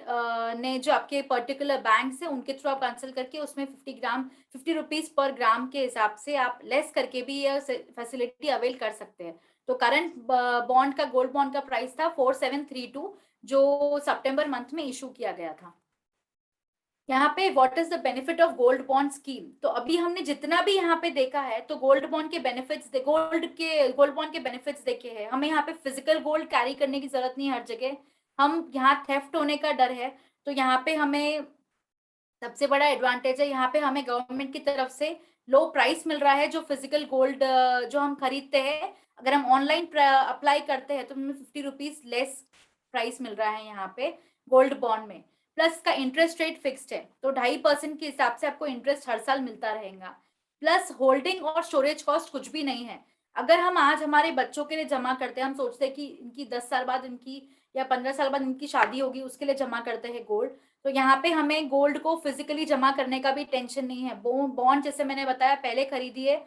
ने जो आपके पर्टिकुलर बैंक से, उनके थ्रू आप कंसल्ट करके उसमें 50 रुपीज पर ग्राम के हिसाब से आप लेस करके भी ये फैसिलिटी अवेल कर सकते हैं। तो करंट बॉन्ड का, गोल्ड बॉन्ड का प्राइस था 4732, जो सितंबर मंथ में इशू किया गया था। यहाँ पे what is the benefit of gold bond scheme. तो अभी हमने जितना भी यहाँ पे देखा है, तो गोल्ड बॉन्ड के बेनिफिट्स, गोल्ड बॉन्ड के बेनिफिट्स देखे हैं। हमें यहाँ पे फिजिकल गोल्ड कैरी करने की जरूरत नहीं है हर जगह, हम यहाँ थेफ्ट होने का डर है, तो यहाँ पे हमें सबसे बड़ा एडवांटेज है, यहाँ पे हमें गवर्नमेंट की तरफ से लो प्राइस मिल रहा है। जो फिजिकल गोल्ड जो हम खरीदते हैं, अगर हम ऑनलाइन अप्लाई करते हैं तो हमें 50 रुपीज लेस प्राइस मिल रहा है यहाँ पे गोल्ड बॉन्ड में। प्लस का इंटरेस्ट रेट फिक्स्ड है, तो 2.5% के हिसाब से आपको इंटरेस्ट हर साल मिलता रहेगा। प्लस होल्डिंग और स्टोरेज कॉस्ट कुछ भी नहीं है। अगर हम आज हमारे बच्चों के लिए जमा करते हैं, हम सोचते हैं कि इनकी 10 साल बाद इनकी, या 15 साल बाद इनकी शादी होगी, उसके लिए जमा करते हैं गोल्ड, तो यहाँ पे हमें गोल्ड को फिजिकली जमा करने का भी टेंशन नहीं है। बॉन्ड जैसे मैंने बताया, पहले खरीदिए,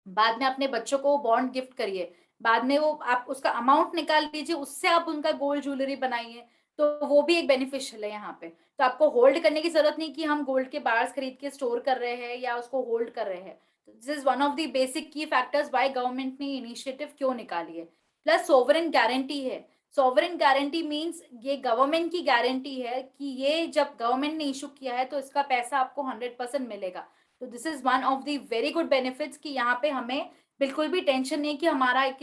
बाद में अपने बच्चों को बॉन्ड गिफ्ट करिए। बाद में वो आप उसका अमाउंट निकाल लीजिए, उससे आप उनका गोल्ड ज्वेलरी बनाइए, तो वो भी एक बेनिफिशियल है यहाँ पे। तो आपको होल्ड करने की जरूरत नहीं कि हम गोल्ड के बार्स खरीद के स्टोर कर रहे हैं या उसको होल्ड कर रहे हैं। This is one of the basic की फैक्टर्स व्हाई गवर्नमेंट ने इनिशिएटिव क्यों निकाली है। प्लस सोवरेन गारंटी है। सोवरेन गारंटी मीन्स ये गवर्नमेंट की गारंटी है कि ये जब गवर्नमेंट ने इशू किया है तो इसका पैसा आपको 100% मिलेगा। तो this is one of the very good benefits कि यहाँ पे हमें बिल्कुल भी टेंशन नहीं कि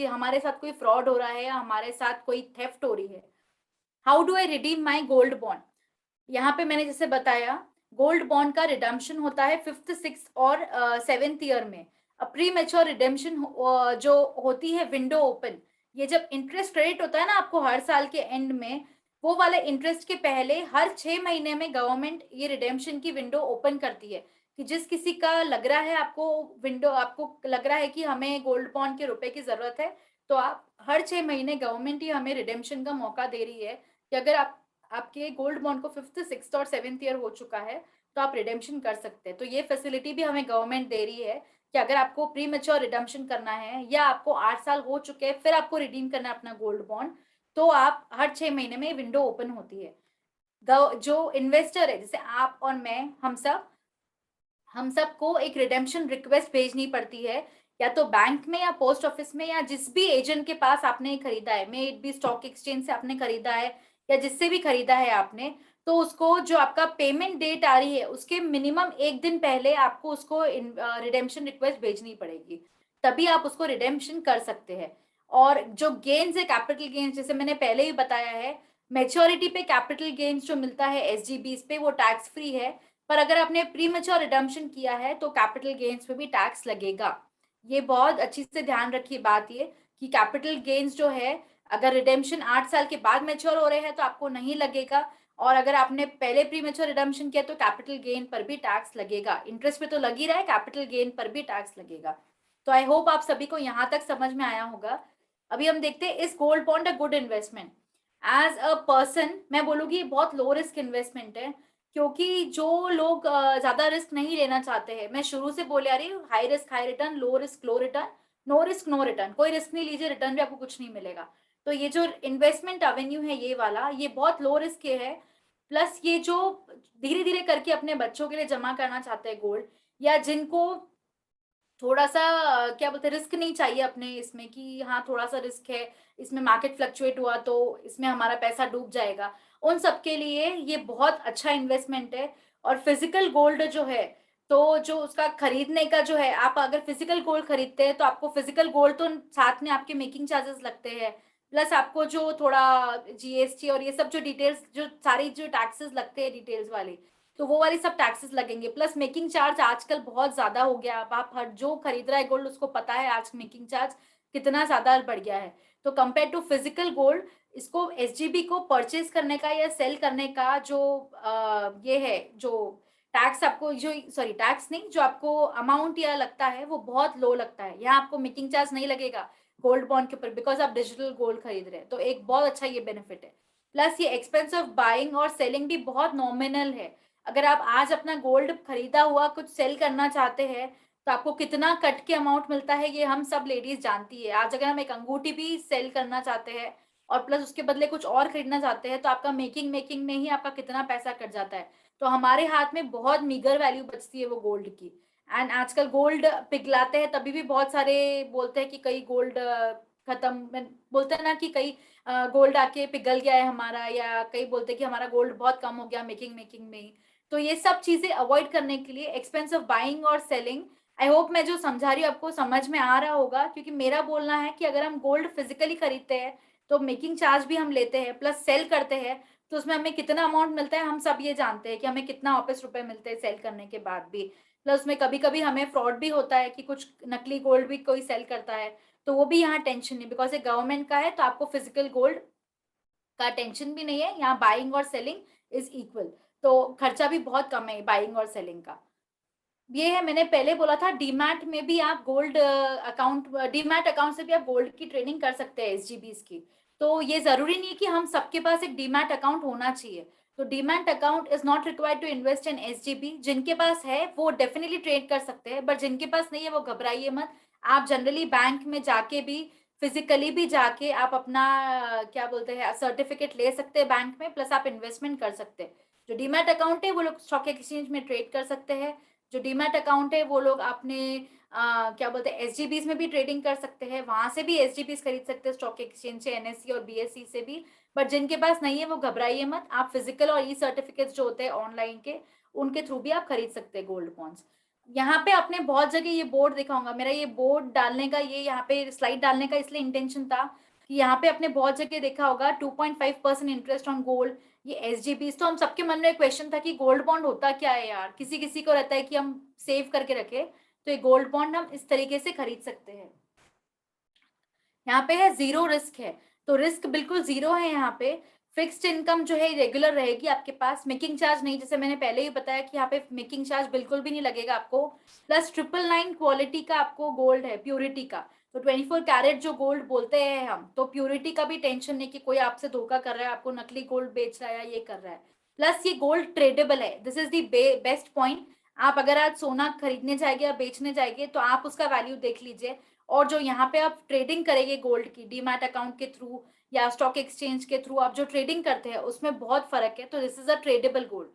हमारे साथ कोई फ्रॉड हो रहा है या हमारे साथ कोई थेफ्ट हो रही है। How do I redeem my gold bond? यहाँ पे मैंने जैसे बताया, गोल्ड बॉन्ड का रिडम्पशन होता है 5th 6th और 7th ईयर में। प्री मेच्योर रिडेम्पशन जो होती है विंडो ओपन, ये जब इंटरेस्ट क्रेडिट होता है ना आपको हर साल के एंड में, वो वाले इंटरेस्ट के पहले हर 6 महीने में गवर्नमेंट ये रिडेम्पशन की विंडो ओपन करती है कि जिस किसी का लग रहा है आपको लग रहा है कि हमें गोल्ड बॉन्ड के रुपए की जरूरत है, तो आप हर 6 महीने गवर्नमेंट ही हमें रिडेम्पशन का मौका दे रही है कि अगर आपके गोल्ड बॉन्ड को 5th 6th और 7th ईयर हो चुका है तो आप रिडेम्पशन कर सकते हैं। तो ये फैसिलिटी भी हमें गवर्नमेंट दे रही है कि अगर आपको प्री मेच्योर रिडेम्पशन करना है या आपको 8 साल हो चुके हैं फिर आपको रिडीम करना है अपना गोल्ड बॉन्ड, तो आप हर 6 महीने में विंडो ओपन होती है। जो इन्वेस्टर है जैसे आप और मैं, हम सबको एक रिडेम्पशन रिक्वेस्ट भेजनी पड़ती है, या तो बैंक में या पोस्ट ऑफिस में या जिस भी एजेंट के पास आपने खरीदा है, मे इट बी स्टॉक एक्सचेंज से आपने खरीदा है या जिससे भी खरीदा है आपने, तो उसको जो आपका पेमेंट डेट आ रही है उसके मिनिमम 1 दिन पहले आपको उसको रिडेम्पशन रिक्वेस्ट भेजनी पड़ेगी, तभी आप उसको रिडेम्पशन कर सकते हैं। और जो गेन्स है, कैपिटल गेन्स, जैसे मैंने पहले ही बताया है, मेच्योरिटी पे कैपिटल गेन्स जो मिलता है एसजीबीस पे वो टैक्स फ्री है, पर अगर आपने प्री मेच्योर रिडम्पशन किया है तो कैपिटल गेन्स पे भी टैक्स लगेगा। ये बहुत अच्छी से ध्यान रखिए बात ये कि कैपिटल गेन्स जो है, अगर रिडेम्पशन 8 साल के बाद मेच्योर हो रहे हैं तो आपको नहीं लगेगा, और अगर आपने पहले प्री मेच्योर रिडम्पशन किया तो कैपिटल गेन पर भी टैक्स लगेगा। इंटरेस्ट पे तो लग ही रहा है, कैपिटल गेन पर भी टैक्स लगेगा। तो आई होप आप सभी को यहाँ तक समझ में आया होगा। अभी हम देखते हैं, is gold bond a good investment? As a person मैं बोलूंगी बहुत लो रिस्क इन्वेस्टमेंट है, क्योंकि जो लोग ज्यादा रिस्क नहीं लेना चाहते हैं, मैं शुरू से बोले आ रही हूँ, high risk high return, low risk low return, no risk no return. कोई रिस्क नहीं लीजिए, रिटर्न भी आपको कुछ नहीं मिलेगा। तो ये जो इन्वेस्टमेंट एवेन्यू है ये वाला, ये बहुत लो रिस्क के है। प्लस ये जो धीरे धीरे करके अपने बच्चों के लिए जमा करना चाहते हैं गोल्ड, या जिनको थोड़ा सा क्या बोलते हैं, रिस्क नहीं चाहिए अपने इसमें कि हाँ थोड़ा सा रिस्क है, इसमें मार्केट फ्लक्चुएट हुआ तो इसमें हमारा पैसा डूब जाएगा, उन सबके लिए ये बहुत अच्छा इन्वेस्टमेंट है। और फिजिकल गोल्ड जो है, तो जो उसका खरीदने का जो है, आप अगर फिजिकल गोल्ड खरीदते हैं तो आपको फिजिकल गोल्ड तो साथ में आपके मेकिंग चार्जेस लगते हैं, प्लस आपको जो थोड़ा जीएसटी और ये सब जो डिटेल्स, जो सारी जो टैक्सेस लगते हैं डिटेल्स वाली, तो वो वाली सब टैक्सेस लगेंगे। प्लस मेकिंग चार्ज आजकल बहुत ज्यादा हो गया। अब आप हर जो खरीद रहा है गोल्ड उसको पता है आज मेकिंग चार्ज कितना ज्यादा बढ़ गया है। तो कंपेयर टू फिजिकल गोल्ड, इसको एसजीबी को परचेज करने का या सेल करने का जो ये है, जो टैक्स आपको, जो सॉरी टैक्स नहीं, जो आपको अमाउंट या लगता है वो बहुत लो लगता है। यहाँ आपको मेकिंग चार्ज नहीं लगेगा गोल्ड बॉन्ड के ऊपर, बिकॉज आप डिजिटल गोल्ड खरीद रहे हैं, तो एक बहुत अच्छा ये बेनिफिट है। प्लस ये एक्सपेंस ऑफ बाइंग और सेलिंग भी बहुत नॉमिनल है। अगर आप आज अपना गोल्ड खरीदा हुआ कुछ सेल करना चाहते हैं तो आपको कितना कट के अमाउंट मिलता है ये हम सब लेडीज जानती है। आज अगर हम एक अंगूठी भी सेल करना चाहते हैं और प्लस उसके बदले कुछ और खरीदना चाहते हैं तो आपका मेकिंग में ही आपका कितना पैसा कट जाता है। तो हमारे हाथ में बहुत मीगर वैल्यू बचती है वो गोल्ड की। एंड आजकल गोल्ड पिघलाते हैं तभी भी बहुत सारे बोलते हैं कि कई गोल्ड खत्म, बोलते हैं ना कि कई गोल्ड आके पिघल गया है हमारा, या कई बोलते हैं कि हमारा गोल्ड बहुत कम हो गया मेकिंग में ही। तो ये सब चीजें अवॉइड करने के लिए एक्सपेंस ऑफ बाइंग और सेलिंग, आई होप मैं जो समझा रही हूँ आपको समझ में आ रहा होगा, क्योंकि मेरा बोलना है कि अगर हम गोल्ड फिजिकली खरीदते हैं तो मेकिंग चार्ज भी हम लेते हैं, प्लस सेल करते हैं तो उसमें हमें कितना अमाउंट मिलता है हम सब ये जानते हैं कि हमें कितना वापस रुपए मिलते हैं सेल करने के बाद भी। प्लस उसमें कभी कभी हमें फ्रॉड भी होता है कि कुछ नकली गोल्ड भी कोई सेल करता है, तो वो भी यहाँ टेंशन नहीं, बिकॉज ये गवर्नमेंट का है तो आपको फिजिकल गोल्ड का टेंशन भी नहीं है। यहाँ बाइंग और सेलिंग इज इक्वल, तो खर्चा भी बहुत कम है बाइंग और सेलिंग का। ये है, मैंने पहले बोला था डीमैट में भी आप गोल्ड अकाउंट, डीमैट अकाउंट से भी आप गोल्ड की ट्रेडिंग कर सकते हैं एसजीबीस की। तो ये जरूरी नहीं कि हम सबके पास एक डीमैट अकाउंट होना चाहिए। तो demat account is not required to invest in SGB. जिनके पास है वो डेफिनेटली ट्रेड कर सकते हैं, बट जिनके पास नहीं है वो घबराइए मत। आप जनरली बैंक में जाके भी फिजिकली भी जाके आप अपना क्या बोलते हैं सर्टिफिकेट ले सकते हैं बैंक में, प्लस आप इन्वेस्टमेंट कर सकते हैं। जो डीमैट अकाउंट है वो लोग स्टॉक एक्सचेंज में ट्रेड कर सकते हैं। जो डीमैट अकाउंट है वो लोग अपने क्या बोलते हैं एसजीबीस में भी ट्रेडिंग कर सकते हैं, वहां से भी एसजीबीस खरीद सकते हैं स्टॉक एक्सचेंज से, एनएससी और बीएससी से भी। बट जिनके पास नहीं है वो घबराइए मत, आप फिजिकल और ई सर्टिफिकेट्स जो होते हैं ऑनलाइन के, उनके थ्रू भी आप खरीद सकते हैं गोल्ड बॉन्ड्स। यहाँ पे आपने बहुत जगह ये बोर्ड देखा होगा, मेरा ये बोर्ड डालने का, ये यहाँ पे स्लाइड डालने का इसलिए इंटेंशन था कि यहाँ पे आपने बहुत जगह देखा होगा 2.5% इंटरेस्ट ऑन गोल्ड, ये एसजीबी। तो हम सबके मन में एक क्वेश्चन था कि गोल्ड बॉन्ड होता क्या है यार, किसी किसी को रहता है कि हम सेव करके रखे, तो ये गोल्ड बॉन्ड हम इस तरीके से खरीद सकते हैं। यहाँ पे है जीरो रिस्क है, तो रिस्क बिल्कुल जीरो है यहाँ पे। फिक्स्ड इनकम जो है रेगुलर रहेगी आपके पास, मेकिंग चार्ज नहीं, जैसे मैंने पहले ही बताया कि यहाँ पे मेकिंग चार्ज बिल्कुल भी नहीं लगेगा आपको। प्लस 999 क्वालिटी का आपको गोल्ड है, प्योरिटी का। तो 24 कैरेट जो गोल्ड बोलते हैं हम, तो प्योरिटी का भी टेंशन नहीं कि कोई आपसे धोखा कर रहा है, आपको नकली गोल्ड बेच रहा है या ये कर रहा है। प्लस ये गोल्ड ट्रेडेबल है, this is the best point. आप अगर आज सोना खरीदने जाएंगे या बेचने जाएंगे तो आप उसका वैल्यू देख लीजिए, और जो यहाँ पे आप ट्रेडिंग करेंगे गोल्ड की डीमैट अकाउंट के थ्रू या स्टॉक एक्सचेंज के थ्रू आप जो ट्रेडिंग करते हैं उसमें बहुत फर्क है। तो this is a tradable gold.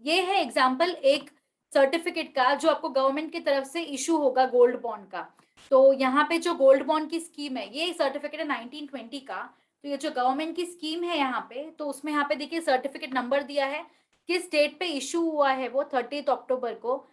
ये है एग्जांपल एक सर्टिफिकेट का जो आपको गवर्नमेंट की तरफ से इशू होगा गोल्ड बॉन्ड का। तो यहाँ पे जो गोल्ड बॉन्ड की स्कीम है, ये सर्टिफिकेट है 1920 का। तो ये जो गवर्नमेंट की स्कीम है यहाँ पे, तो उसमें यहाँ पे देखिए सर्टिफिकेट नंबर दिया है, किस डेट पे इशू हुआ है, वो 30 अक्टूबर को।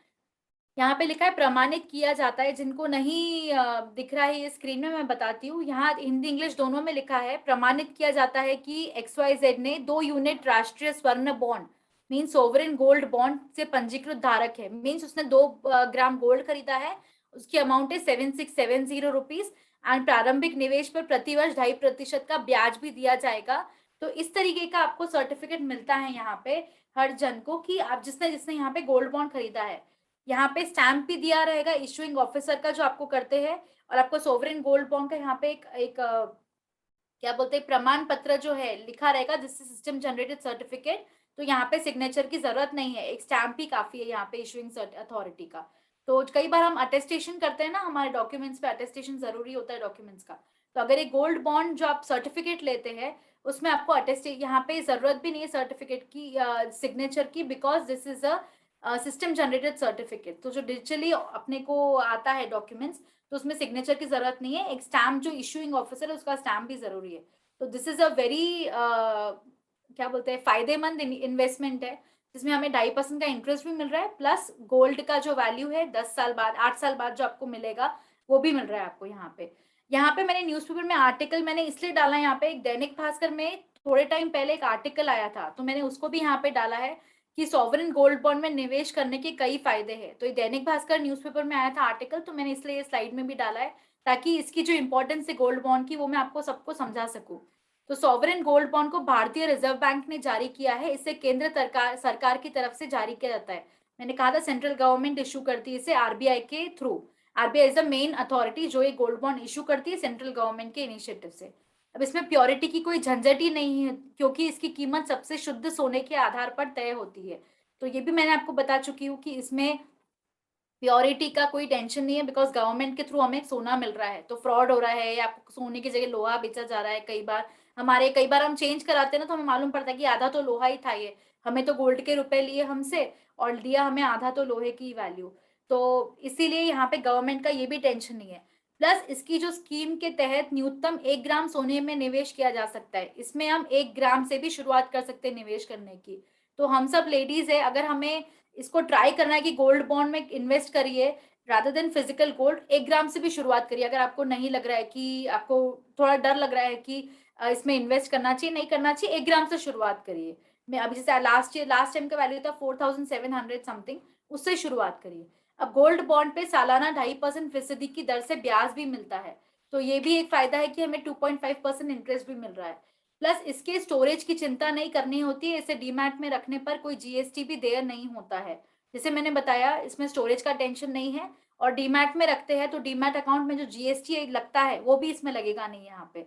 यहाँ पे लिखा है प्रमाणित किया जाता है, जिनको नहीं दिख रहा है ये स्क्रीन में मैं बताती हूँ, यहाँ हिंदी इंग्लिश दोनों में लिखा है प्रमाणित किया जाता है कि XYZ ने 2 यूनिट राष्ट्रीय स्वर्ण bond means sovereign gold bond से पंजीकृत धारक है, मीन्स उसने 2 ग्राम गोल्ड खरीदा है, उसकी अमाउंट है 7670 रुपीज, एंड प्रारंभिक निवेश पर प्रतिवर्ष 2.5% का ब्याज भी दिया जाएगा। तो इस तरीके का आपको सर्टिफिकेट मिलता है यहाँ पे हर जन को कि आप जिसने जिसने यहाँ पे गोल्ड बॉन्ड खरीदा है। यहाँ पे स्टैम्प भी दिया रहेगा इशुइंग ऑफिसर का जो आपको करते हैं, और आपको सोवरेन गोल्ड बॉन्ड का यहाँ पे एक क्या बोलते हैं प्रमाण पत्र जो है लिखा रहेगा, जिससे सिस्टम जनरेटेड सर्टिफिकेट। तो यहाँ पे सिग्नेचर की जरूरत नहीं है, एक स्टैम्प ही काफी है यहाँ पे इशुइंग अथॉरिटी का। तो कई बार हम अटेस्टेशन करते हैं ना, हमारे डॉक्यूमेंट्स पे अटेस्टेशन जरूरी होता है डॉक्यूमेंट्स का। तो अगर एक गोल्ड बॉन्ड जो आप सर्टिफिकेट लेते हैं उसमें आपको अटेस्ट यहाँ पे जरूरत भी नहीं है सर्टिफिकेट की सिग्नेचर की, because this is a system generated certificate. तो जो डिजिटली अपने को आता है डॉक्यूमेंट्स, तो उसमें सिग्नेचर की जरूरत नहीं है, एक स्टैम्प जो इशूइंग ऑफिसर है उसका स्टैम्प भी जरूरी है। तो दिस इज अ वेरी क्या बोलते हैं फायदेमंद इन्वेस्टमेंट है, जिसमें हमें 2.5% का इंटरेस्ट भी मिल रहा है, प्लस गोल्ड का जो वैल्यू है 10 साल बाद 8 साल बाद जो आपको मिलेगा वो भी मिल रहा है आपको यहाँ पे। यहाँ पे मैंने न्यूज़पेपर में आर्टिकल मैंने इसलिए डाला, यहाँ पे एक दैनिक भास्कर में थोड़े टाइम पहले एक आर्टिकल आया था, तो मैंने उसको भी यहाँ पे डाला है कि सॉवरेन गोल्ड बॉन्ड में निवेश करने के कई फायदे हैं। तो ये दैनिक भास्कर न्यूज़पेपर में आया था आर्टिकल, तो मैंने इसलिए स्लाइड में भी डाला है ताकि इसकी जो इंपॉर्टेंस है गोल्ड बॉन्ड की वो मैं आपको सबको समझा सकूं। तो सॉवरेन गोल्ड बॉन्ड को भारतीय रिजर्व बैंक ने जारी किया है, इसे केंद्र सरकार की तरफ से जारी किया जाता है। मैंने कहा था सेंट्रल गवर्नमेंट इशू करती है इसे आरबीआई के through. RBI is the main authority जो ये गोल्ड बॉन्ड इशू करती है सेंट्रल गवर्नमेंट के इनिशिएटिव से। अब इसमें प्योरिटी की कोई झंझट ही नहीं है, क्योंकि इसकी कीमत सबसे शुद्ध सोने के आधार पर तय होती है। तो ये भी मैंने आपको बता चुकी हूँ कि इसमें प्योरिटी का कोई टेंशन नहीं है, बिकॉज गवर्नमेंट के थ्रू हमें सोना मिल रहा है। तो फ्रॉड हो रहा है या सोने की जगह लोहा बेचा जा रहा है, कई बार हम चेंज कराते हैं ना, तो हमें मालूम पड़ता है कि आधा तो लोहा ही था ये, हमें तो गोल्ड के रुपए लिए हमसे और दिया हमें आधा तो लोहे की वैल्यू। तो इसीलिए यहाँ पे गवर्नमेंट का ये भी टेंशन नहीं है। प्लस इसकी जो स्कीम के तहत न्यूनतम 1 ग्राम सोने में निवेश किया जा सकता है, इसमें हम 1 ग्राम से भी शुरुआत कर सकते हैं निवेश करने की। तो हम सब लेडीज है, अगर हमें इसको ट्राई करना है कि गोल्ड बॉन्ड में इन्वेस्ट करिए रादर देन फिजिकल गोल्ड, 1 ग्राम से भी शुरुआत करिए। अगर आपको नहीं लग रहा है कि आपको थोड़ा डर लग रहा है कि इसमें इन्वेस्ट करना चाहिए नहीं करना चाहिए, 1 ग्राम से शुरुआत करिए। मैं अभी जैसे लास्ट टाइम का वैल्यू था 4700 समथिंग, उससे शुरुआत करिए। अब गोल्ड बॉन्ड पे सालाना 2.5% फीसदी की दर से ब्याज भी मिलता है, तो ये भी एक फायदा है कि हमें 2.5% इंटरेस्ट भी मिल रहा है। प्लस इसके स्टोरेज की चिंता नहीं करनी होती है, इसे डीमैट में रखने पर कोई जीएसटी भी देय नहीं होता है। जैसे मैंने बताया इसमें स्टोरेज का टेंशन नहीं है, और डीमैट में रखते हैं तो डीमैट अकाउंट में जो जीएसटी लगता है वो भी इसमें लगेगा नहीं। यहाँ पे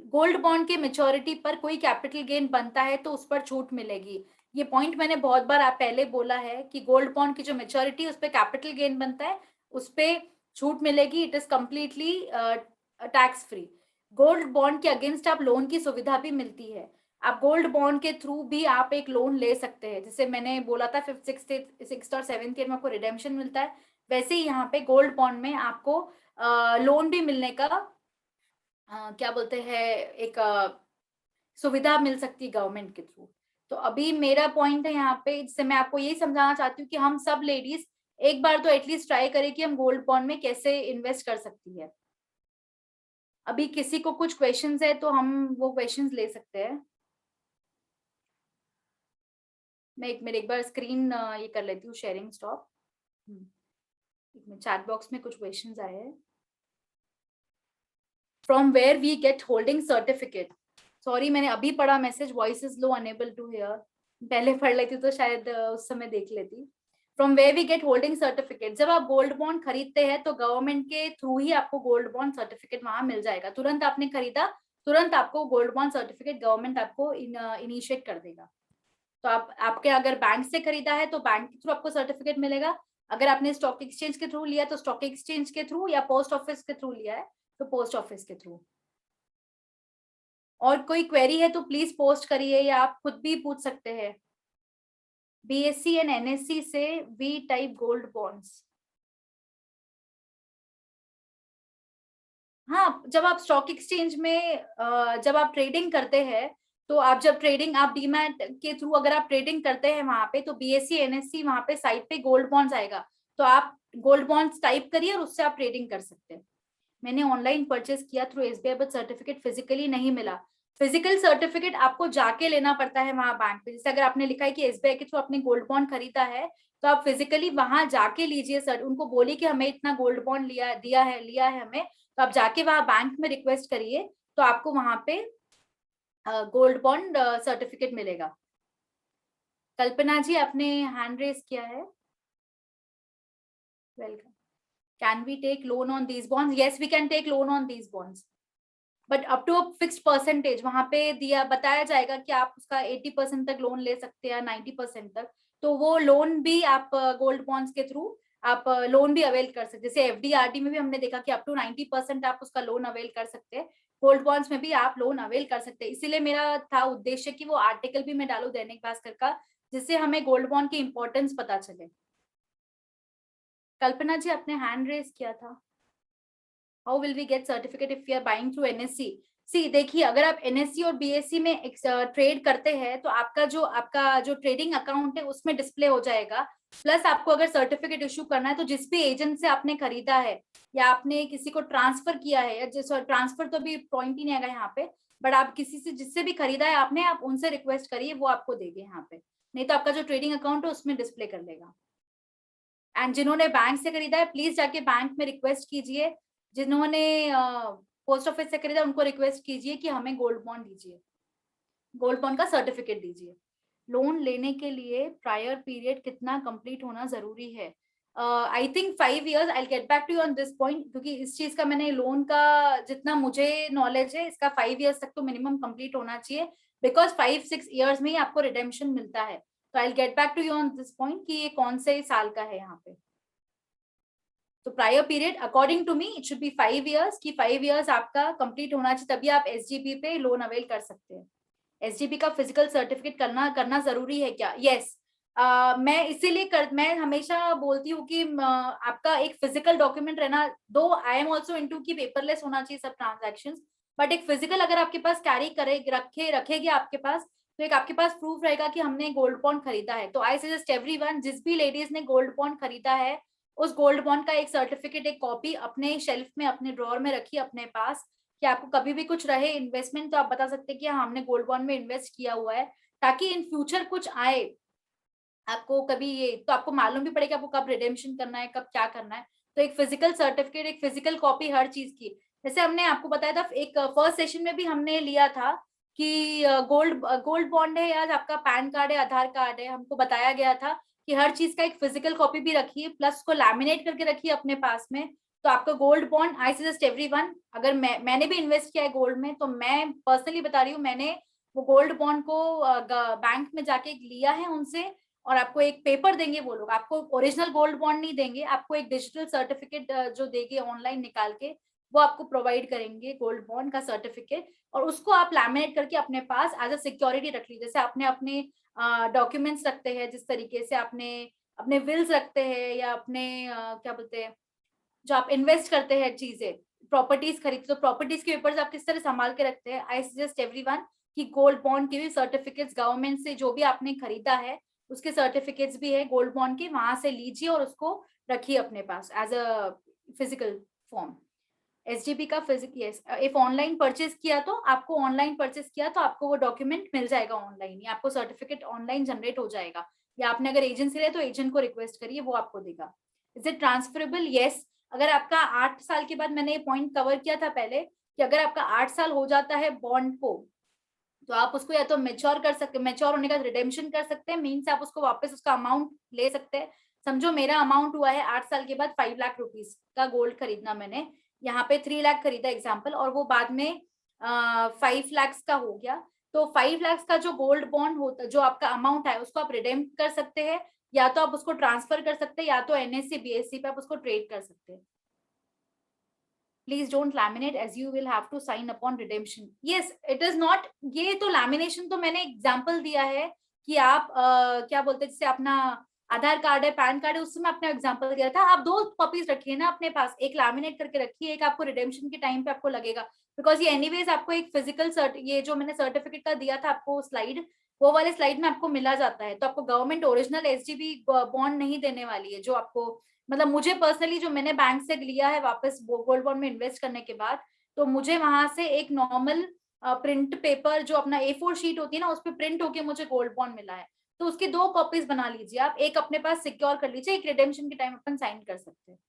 गोल्ड बॉन्ड के मेच्योरिटी पर कोई कैपिटल गेन बनता है तो उस पर छूट मिलेगी। ये पॉइंट मैंने बहुत बार आप पहले बोला है कि गोल्ड बॉन्ड की जो मेच्योरिटी उस पर कैपिटल गेन बनता है उस पर छूट मिलेगी, it is completely tax free. Gold bond के अगेंस्ट आप लोन की सुविधा भी मिलती है। आप गोल्ड बॉन्ड के थ्रू भी आप एक लोन ले सकते हैं, जैसे मैंने बोला था 5th 6th और 7th ईयर में आपको रिडेम्पशन मिलता है, वैसे ही यहाँ पे गोल्ड बॉन्ड में आपको लोन भी मिलने का क्या बोलते हैं एक सुविधा मिल सकती है गवर्नमेंट के थ्रू। तो अभी मेरा पॉइंट है यहाँ पे, जिससे मैं आपको यही समझाना चाहती हूँ कि हम सब लेडीज एक बार तो एटलीस्ट ट्राई करें कि हम गोल्ड बॉन्ड में कैसे इन्वेस्ट कर सकती है। अभी किसी को कुछ क्वेश्चंस है तो हम वो क्वेश्चंस ले सकते हैं। मैं एक बार स्क्रीन ये कर लेती हूँ, शेयरिंग स्टॉप। चैट बॉक्स में कुछ क्वेश्चंस आए हैं। From where we get holding certificate. Sorry मैंने अभी पढ़ा message, voice is low, unable to hear. पहले पढ़ लेती तो शायद उस समय देख लेती। From where we get holding certificate, जब आप गोल्ड बॉन्ड खरीदते हैं तो गवर्नमेंट के थ्रू ही आपको गोल्ड बॉन्ड सर्टिफिकेट वहां मिल जाएगा। तुरंत आपने खरीदा, तुरंत आपको गोल्ड बॉन्ड सर्टिफिकेट गवर्नमेंट आपको इनिशिएट कर देगा। तो आपके अगर बैंक से खरीदा है तो बैंक के थ्रू आपको सर्टिफिकेट मिलेगा। अगर आपने स्टॉक एक्सचेंज के थ्रू लिया तो स्टॉक एक्सचेंज के थ्रू, या पोस्ट ऑफिस के थ्रू लिया है तो पोस्ट ऑफिस के थ्रू। और कोई क्वेरी है तो प्लीज पोस्ट करिए, या आप खुद भी पूछ सकते हैं। बीएससी एंड एनएससी से वी टाइप गोल्ड बॉन्ड्स। हाँ, जब आप स्टॉक एक्सचेंज में जब आप ट्रेडिंग करते हैं तो आप जब ट्रेडिंग आप डीमैट के थ्रू अगर आप ट्रेडिंग करते हैं वहां पे, तो बीएससी एनएससी वहां पे साइट पे गोल्ड बॉन्ड्स आएगा, तो आप गोल्ड बॉन्ड्स टाइप करिए और उससे आप ट्रेडिंग कर सकते हैं। मैंने ऑनलाइन परचेस किया through SBI, but certificate physically नहीं मिला। फिजिकल सर्टिफिकेट आपको जाके लेना पड़ता है वहां बैंक पे। जैसे अगर आपने लिखा है कि एसबीआई के थ्रू आपने गोल्ड बॉन्ड खरीदा है, तो आप फिजिकली वहां जाके लीजिए। सर उनको बोलिए कि हमें इतना गोल्ड बॉन्ड लिया है हमें, तो आप जाके वहां बैंक में रिक्वेस्ट करिए, तो आपको वहां पे गोल्ड बॉन्ड सर्टिफिकेट मिलेगा। कल्पना जी आपने हैंड रेज किया है, welcome. Can we take loan on these bonds? Yes we can take loan on these bonds, but up to a fixed percentage वहां पे दिया बताया जाएगा कि आप उसका 80% तक लोन ले सकते हैं, 90% तक। तो वो लोन भी आप गोल्ड बॉन्ड्स के थ्रू आप लोन भी अवेल कर सकते हैं। जैसे एफडीआरडी में भी हमने देखा कि अप टू 90% आप उसका लोन अवेल कर सकते हैं, गोल्ड बॉन्ड्स में भी आप लोन अवेल कर सकते हैं। इसीलिए मेरा था उद्देश्य कि वो आर्टिकल भी मैं डालू दैनिक भास्कर का, जिससे हमें गोल्ड बॉन्ड की इंपॉर्टेंस पता चले। कल्पना जी आपने हैंड रेज किया था। How will we get certificate if we are buying through NSC? See देखिए, अगर आप एनएससी और बीएससी में ट्रेड करते हैं तो आपका जो ट्रेडिंग अकाउंट है उसमें डिस्प्ले हो जाएगा। प्लस आपको अगर सर्टिफिकेट इशू करना है तो जिस भी एजेंट से आपने खरीदा है या आपने किसी को ट्रांसफर किया है, या जैसे ट्रांसफर तो भी पॉइंट ही नहीं आएगा यहाँ पे, बट आप किसी से जिससे भी खरीदा है आपने, आप उनसे रिक्वेस्ट करिए, वो आपको देंगे यहाँ पे। नहीं तो आपका जो ट्रेडिंग अकाउंट है उसमें डिस्प्ले कर लेगा। एंड जिन्होंने बैंक से खरीदा है प्लीज जाके बैंक में रिक्वेस्ट कीजिए। जिन्होंने पोस्ट ऑफिस से खरीदा उनको रिक्वेस्ट कीजिए कि हमें गोल्ड बॉन्ड दीजिए, गोल्ड बॉन्ड का सर्टिफिकेट दीजिए। लोन लेने के लिए प्रायर पीरियड कितना कंप्लीट होना जरूरी है? I think 5 years। I get back to you on this point, क्योंकि इस चीज का मैंने लोन का जितना मुझे नॉलेज है, इसका 5 years तक तो मिनिमम कंप्लीट होना चाहिए, बिकॉज 5-6 years में ही आपको रिडेम्पशन मिलता है। तो I get back to you on this point कि ये कौन से साल का है यहाँ पे। तो prior period according to me it should be 5 years, कि 5 years आपका कंप्लीट होना चाहिए, तभी आप एसजीपी पे लोन अवेल कर सकते हैं। एसजीपी का फिजिकल सर्टिफिकेट करना जरूरी है क्या? यस। मैं इसीलिए मैं हमेशा बोलती हूँ कि आपका एक फिजिकल डॉक्यूमेंट रहना, दो आई एम ऑल्सो इनटू कि पेपरलेस होना चाहिए सब ट्रांजैक्शंस, बट एक फिजिकल अगर आपके पास कैरी करे रखेगी आपके पास, तो एक आपके पास प्रूफ रहेगा कि हमने गोल्ड बॉन्ड खरीदा है। तो आई सजेस्ट एवरीवन, जिस भी लेडीज ने गोल्ड बॉन्ड खरीदा है, उस गोल्ड बॉन्ड का एक सर्टिफिकेट, एक कॉपी अपने शेल्फ में, अपने ड्रॉर में रखिए अपने पास, कि आपको कभी भी कुछ रहे इन्वेस्टमेंट तो आप बता सकते हैं कि हाँ हमने गोल्ड बॉन्ड में इन्वेस्ट किया हुआ है, ताकि इन फ्यूचर कुछ आए आपको कभी ये तो आपको मालूम भी पड़ेगा आपको कब रिडेम्पशन करना है, कब क्या करना है। तो एक फिजिकल सर्टिफिकेट, एक फिजिकल कॉपी हर चीज की। जैसे हमने आपको बताया था एक फर्स्ट सेशन में भी हमने लिया था कि गोल्ड बॉन्ड है, या आपका पैन कार्ड है, आधार कार्ड है, हमको बताया गया था कि हर चीज का एक फिजिकल कॉपी भी रखिए, प्लस उसको लैमिनेट करके रखिए अपने पास में। तो आपका gold bond, I suggest everyone, अगर मैंने भी इन्वेस्ट किया है गोल्ड में, तो मैं पर्सनली बता रही हूँ, मैंने वो गोल्ड बॉन्ड को बैंक में जाके लिया है उनसे, और आपको एक पेपर देंगे वो लोग, आपको ओरिजिनल गोल्ड बॉन्ड नहीं देंगे, आपको एक डिजिटल सर्टिफिकेट जो देंगे ऑनलाइन निकाल के, वो आपको प्रोवाइड करेंगे गोल्ड बॉन्ड का सर्टिफिकेट, और उसको आप लैमिनेट करके अपने पास एज अ सिक्योरिटी रख लीजिए। जैसे आपने अपने डॉक्यूमेंट्स रखते हैं, जिस तरीके से आपने अपने विल्स रखते हैं, या अपने क्या बोलते हैं, जो आप इन्वेस्ट करते हैं चीजें, प्रॉपर्टीज खरीदते, तो प्रॉपर्टीज के पेपर्स आप किस तरह संभाल के रखते हैं, आई सजेस्ट एवरीवन कि गोल्ड बॉन्ड के भी सर्टिफिकेट्स गवर्नमेंट से जो भी आपने खरीदा है उसके सर्टिफिकेट्स भी है गोल्ड बॉन्ड के, वहां से लीजिए और उसको रखिए अपने पास as a physical form. SDP का यस, इफ ऑनलाइन परचेज किया तो आपको, ऑनलाइन परचेज किया तो आपको वो डॉक्यूमेंट मिल जाएगा ऑनलाइन, या आपको सर्टिफिकेट ऑनलाइन जनरेट हो जाएगा, या आपने अगर एजेंट से लिया तो एजेंट को रिक्वेस्ट करिए, वो आपको देगा। Is it transferable? यस। अगर आपका 8 साल के बाद, मैंने ये पॉइंट कवर किया था पहले कि अगर आपका 8 साल हो जाता है बॉन्ड को, तो आप उसको या तो मेच्योर कर सकते, मेच्योर होने का रिडेम्पशन कर सकते हैं, मीन्स आप उसको वापस उसका अमाउंट ले सकते हैं। समझो मेरा अमाउंट हुआ है 8 साल के बाद 5 लाख रुपीस का गोल्ड खरीदना, मैंने यहाँ पे 3 लाख खरीदा एग्जाम्पल, और वो बाद में 5 लाख का हो गया, तो 5 लाख का जो गोल्ड बॉन्ड होता, जो आपका अमाउंट है, उसको आप रिडेम कर सकते हैं, या तो आप उसको ट्रांसफर कर सकते हैं, या तो एनएससी बीएससी पे आप उसको ट्रेड कर सकते हैं। Please don't laminate as you will have to sign upon redemption. Yes, it is not, ये तो लैमिनेशन तो मैंने एग्जांपल दिया है कि आप क्या बोलते हैं, जैसे अपना आधार कार्ड है, पैन कार्ड है, उसमें आपने एग्जांपल दिया था, आप 2 कॉपीज रखिए ना अपने पास, एक लैमिनेट करके रखिए, एक आपको रिडेम्पशन के टाइम पे आपको लगेगा, बिकॉज ये एनीवेज आपको एक फिजिकल ये जो मैंने सर्टिफिकेट का दिया था आपको स्लाइड, वो वाले स्लाइड में आपको मिला जाता है, तो आपको गवर्नमेंट ओरिजिनल एसडीबी बॉन्ड नहीं देने वाली है, जो आपको, मतलब मुझे पर्सनली जो मैंने बैंक से लिया है वापस गोल्ड बॉन्ड में इन्वेस्ट करने के बाद, तो मुझे वहां से एक नॉर्मल प्रिंट पेपर, जो अपना A4 शीट होती है ना, उस पर प्रिंट होके मुझे गोल्ड बॉन्ड मिला है, तो उसकी 2 कॉपीज बना लीजिए आप, एक अपने पास सिक्योर कर लीजिए, एक रिडेम्पशन के टाइम अपन साइन कर सकते हैं।